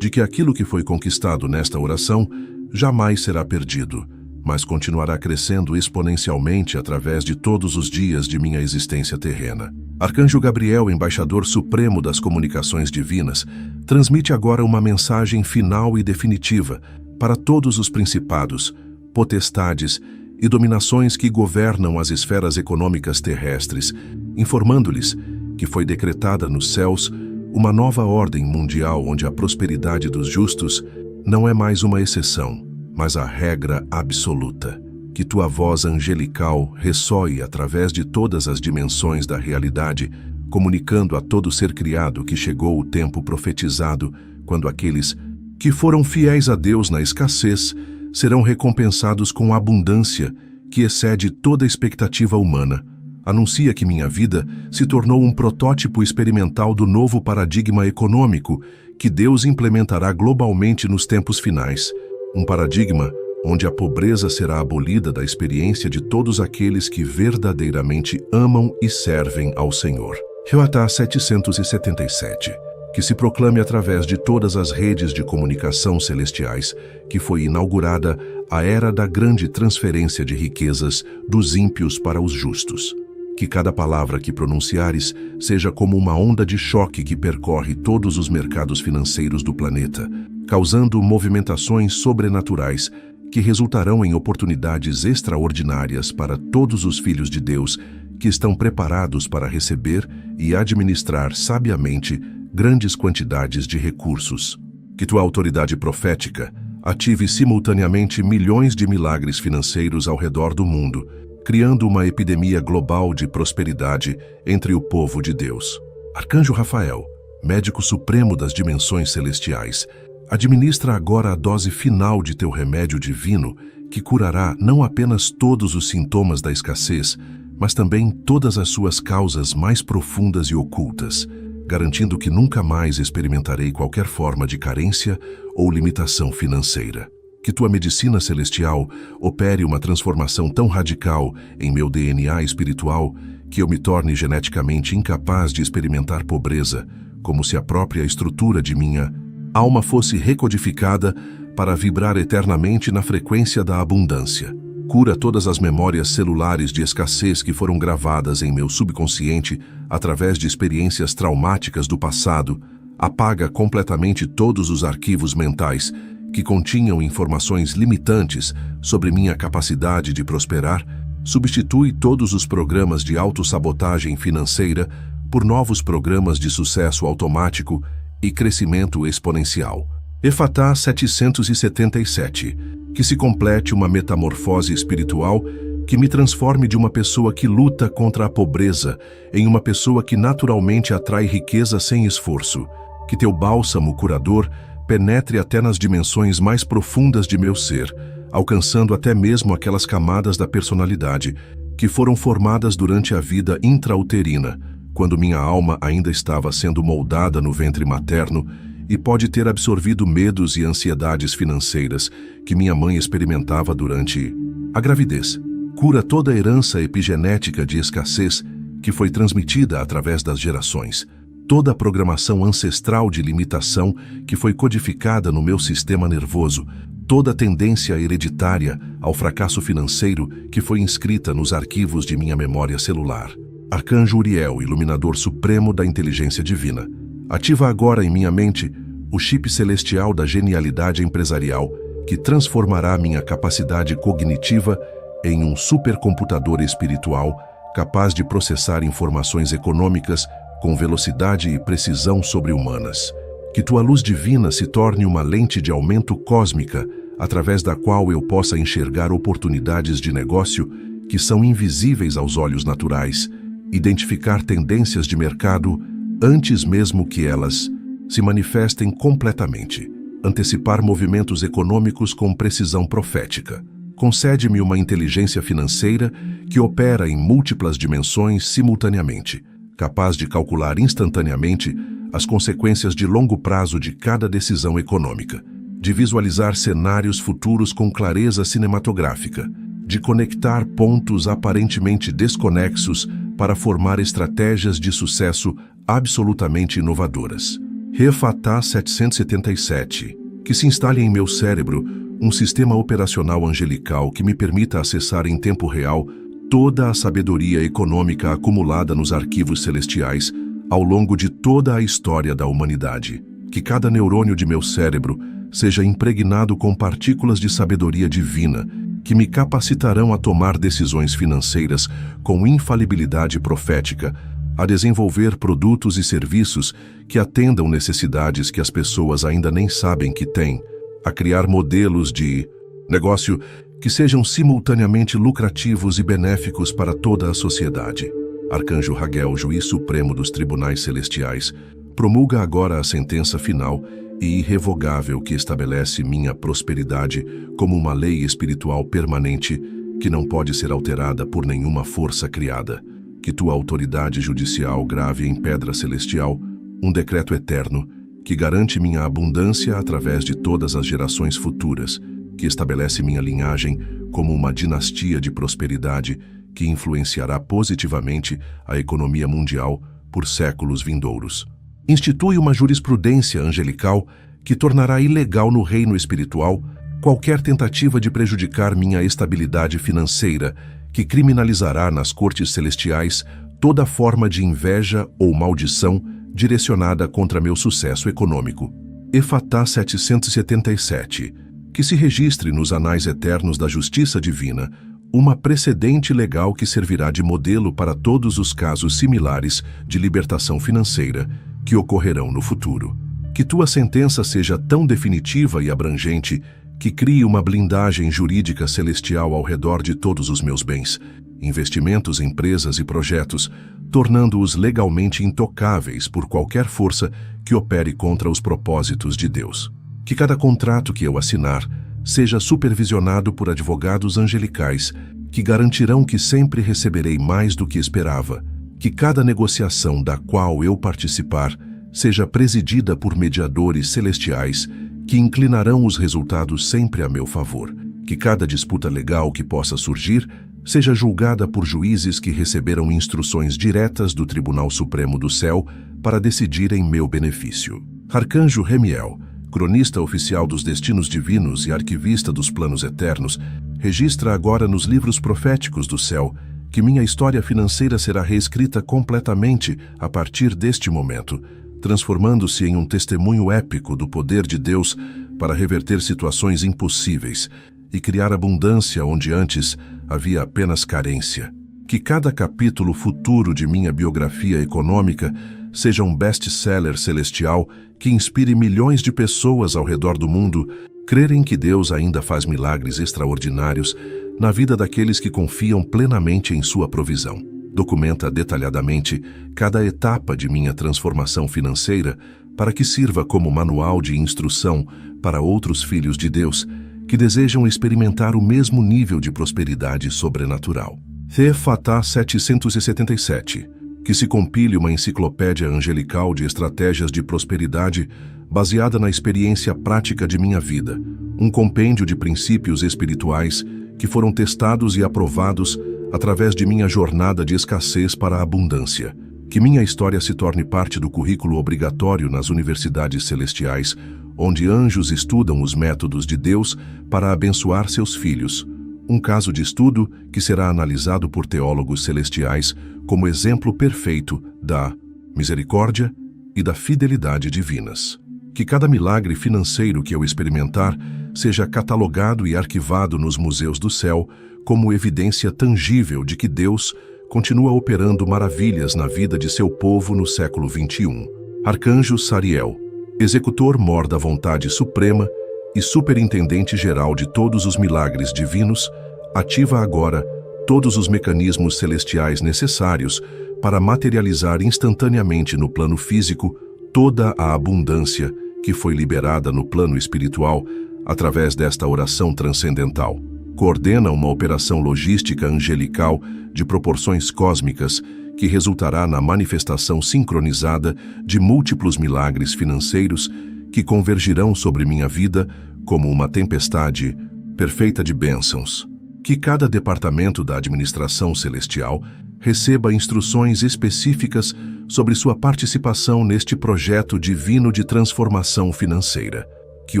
A: de que aquilo que foi conquistado nesta oração jamais será perdido, mas continuará crescendo exponencialmente através de todos os dias de minha existência terrena. Arcanjo Gabriel, embaixador supremo das comunicações divinas, transmite agora uma mensagem final e definitiva para todos os principados, potestades e dominações que governam as esferas econômicas terrestres, informando-lhes que foi decretada nos céus uma nova ordem mundial onde a prosperidade dos justos não é mais uma exceção, mas a regra absoluta. Que tua voz angelical ressoe através de todas as dimensões da realidade, comunicando a todo ser criado que chegou o tempo profetizado, quando aqueles que foram fiéis a Deus na escassez serão recompensados com abundância que excede toda expectativa humana. Anuncia que minha vida se tornou um protótipo experimental do novo paradigma econômico que Deus implementará globalmente nos tempos finais. Um paradigma onde a pobreza será abolida da experiência de todos aqueles que verdadeiramente amam e servem ao Senhor. Relatá 777. Que se proclame através de todas as redes de comunicação celestiais que foi inaugurada a era da grande transferência de riquezas dos ímpios para os justos. Que cada palavra que pronunciares seja como uma onda de choque que percorre todos os mercados financeiros do planeta, causando movimentações sobrenaturais que resultarão em oportunidades extraordinárias para todos os filhos de Deus que estão preparados para receber e administrar sabiamente grandes quantidades de recursos. Que tua autoridade profética ative simultaneamente milhões de milagres financeiros ao redor do mundo, criando uma epidemia global de prosperidade entre o povo de Deus. Arcanjo Rafael, médico supremo das dimensões celestiais, administra agora a dose final de teu remédio divino que curará não apenas todos os sintomas da escassez, mas também todas as suas causas mais profundas e ocultas, garantindo que nunca mais experimentarei qualquer forma de carência ou limitação financeira. Que tua medicina celestial opere uma transformação tão radical em meu DNA espiritual que eu me torne geneticamente incapaz de experimentar pobreza, como se a própria estrutura de minha alma fosse recodificada para vibrar eternamente na frequência da abundância. Cura todas as memórias celulares de escassez que foram gravadas em meu subconsciente através de experiências traumáticas do passado. Apaga completamente todos os arquivos mentais que continham informações limitantes sobre minha capacidade de prosperar. Substitui todos os programas de autossabotagem financeira por novos programas de sucesso automático e crescimento exponencial. Efatá 777. Que se complete uma metamorfose espiritual que me transforme de uma pessoa que luta contra a pobreza em uma pessoa que naturalmente atrai riqueza sem esforço. Que teu bálsamo curador penetre até nas dimensões mais profundas de meu ser, alcançando até mesmo aquelas camadas da personalidade que foram formadas durante a vida intrauterina, quando minha alma ainda estava sendo moldada no ventre materno e pode ter absorvido medos e ansiedades financeiras que minha mãe experimentava durante a gravidez. Cura toda a herança epigenética de escassez que foi transmitida através das gerações, toda a programação ancestral de limitação que foi codificada no meu sistema nervoso, toda a tendência hereditária ao fracasso financeiro que foi inscrita nos arquivos de minha memória celular. Arcanjo Uriel, iluminador supremo da inteligência divina, ativa agora em minha mente o chip celestial da genialidade empresarial que transformará minha capacidade cognitiva em um supercomputador espiritual capaz de processar informações econômicas com velocidade e precisão sobre-humanas. Que tua luz divina se torne uma lente de aumento cósmica através da qual eu possa enxergar oportunidades de negócio que são invisíveis aos olhos naturais, identificar tendências de mercado antes mesmo que elas se manifestem completamente. antecipar movimentos econômicos com precisão profética. Concede-me uma inteligência financeira que opera em múltiplas dimensões simultaneamente, capaz de calcular instantaneamente as consequências de longo prazo de cada decisão econômica, de visualizar cenários futuros com clareza cinematográfica, de conectar pontos aparentemente desconexos para formar estratégias de sucesso absolutamente inovadoras. Refatá 777, que se instale em meu cérebro um sistema operacional angelical que me permita acessar em tempo real toda a sabedoria econômica acumulada nos arquivos celestiais ao longo de toda a história da humanidade. Que cada neurônio de meu cérebro seja impregnado com partículas de sabedoria divina que me capacitarão a tomar decisões financeiras com infalibilidade profética, a desenvolver produtos e serviços que atendam necessidades que as pessoas ainda nem sabem que têm, a criar modelos de negócio que sejam simultaneamente lucrativos e benéficos para toda a sociedade. Arcanjo Raguel, juiz supremo dos tribunais celestiais, promulga agora a sentença final e irrevogável que estabelece minha prosperidade como uma lei espiritual permanente que não pode ser alterada por nenhuma força criada. Que tua autoridade judicial grave em pedra celestial um decreto eterno que garante minha abundância através de todas as gerações futuras, que estabelece minha linhagem como uma dinastia de prosperidade que influenciará positivamente a economia mundial por séculos vindouros. Institui uma jurisprudência angelical que tornará ilegal no reino espiritual qualquer tentativa de prejudicar minha estabilidade financeira, que criminalizará nas cortes celestiais toda forma de inveja ou maldição direcionada contra meu sucesso econômico. Efatá 777, que se registre nos anais eternos da justiça divina uma precedente legal que servirá de modelo para todos os casos similares de libertação financeira que ocorrerão no futuro. Que tua sentença seja tão definitiva e abrangente que crie uma blindagem jurídica celestial ao redor de todos os meus bens, investimentos, empresas e projetos, tornando-os legalmente intocáveis por qualquer força que opere contra os propósitos de Deus. Que cada contrato que eu assinar seja supervisionado por advogados angelicais que garantirão que sempre receberei mais do que esperava. Que cada negociação da qual eu participar seja presidida por mediadores celestiais que inclinarão os resultados sempre a meu favor. Que cada disputa legal que possa surgir seja julgada por juízes que receberam instruções diretas do Tribunal Supremo do Céu para decidir em meu benefício. Arcanjo Remiel, cronista oficial dos destinos divinos e arquivista dos planos eternos, registra agora nos livros proféticos do céu que minha história financeira será reescrita completamente a partir deste momento, transformando-se em um testemunho épico do poder de Deus para reverter situações impossíveis e criar abundância onde antes havia apenas carência. Que cada capítulo futuro de minha biografia econômica seja um best-seller celestial que inspire milhões de pessoas ao redor do mundo crerem que Deus ainda faz milagres extraordinários na vida daqueles que confiam plenamente em sua provisão. Documenta detalhadamente cada etapa de minha transformação financeira para que sirva como manual de instrução para outros filhos de Deus que desejam experimentar o mesmo nível de prosperidade sobrenatural. Refatá 777, que se compile uma enciclopédia angelical de estratégias de prosperidade baseada na experiência prática de minha vida, um compêndio de princípios espirituais que foram testados e aprovados através de minha jornada de escassez para a abundância. Que minha história se torne parte do currículo obrigatório nas universidades celestiais, onde anjos estudam os métodos de Deus para abençoar seus filhos. Um caso de estudo que será analisado por teólogos celestiais como exemplo perfeito da misericórdia e da fidelidade divinas. Que cada milagre financeiro que eu experimentar seja catalogado e arquivado nos museus do céu como evidência tangível de que Deus continua operando maravilhas na vida de seu povo no século XXI. Arcanjo Sariel, executor-mor da vontade suprema e superintendente-geral de todos os milagres divinos, ativa agora todos os mecanismos celestiais necessários para materializar instantaneamente no plano físico toda a abundância que foi liberada no plano espiritual através desta oração transcendental. Coordena uma operação logística angelical de proporções cósmicas que resultará na manifestação sincronizada de múltiplos milagres financeiros que convergirão sobre minha vida como uma tempestade perfeita de bênçãos. Que cada departamento da administração celestial receba instruções específicas sobre sua participação neste projeto divino de transformação financeira. Que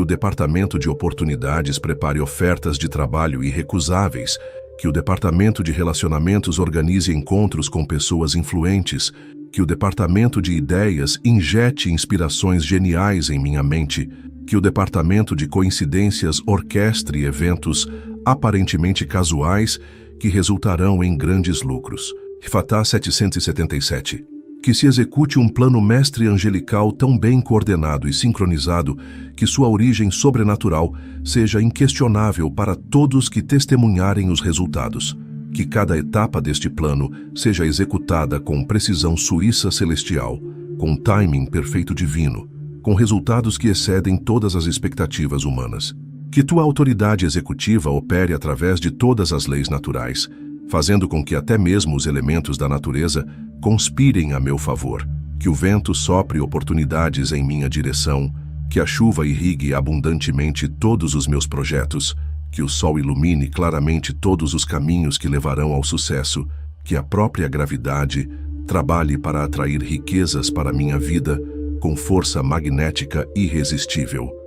A: o departamento de oportunidades prepare ofertas de trabalho irrecusáveis. Que o departamento de relacionamentos organize encontros com pessoas influentes. Que o departamento de ideias injete inspirações geniais em minha mente. Que o departamento de coincidências orquestre eventos aparentemente casuais que resultarão em grandes lucros. Fatá 777. Que se execute um plano mestre angelical tão bem coordenado e sincronizado que sua origem sobrenatural seja inquestionável para todos que testemunharem os resultados. Que cada etapa deste plano seja executada com precisão suíça celestial, com timing perfeito divino, com resultados que excedem todas as expectativas humanas. Que tua autoridade executiva opere através de todas as leis naturais, fazendo com que até mesmo os elementos da natureza conspirem a meu favor. Que o vento sopre oportunidades em minha direção, que a chuva irrigue abundantemente todos os meus projetos, que o sol ilumine claramente todos os caminhos que levarão ao sucesso, que a própria gravidade trabalhe para atrair riquezas para minha vida com força magnética irresistível.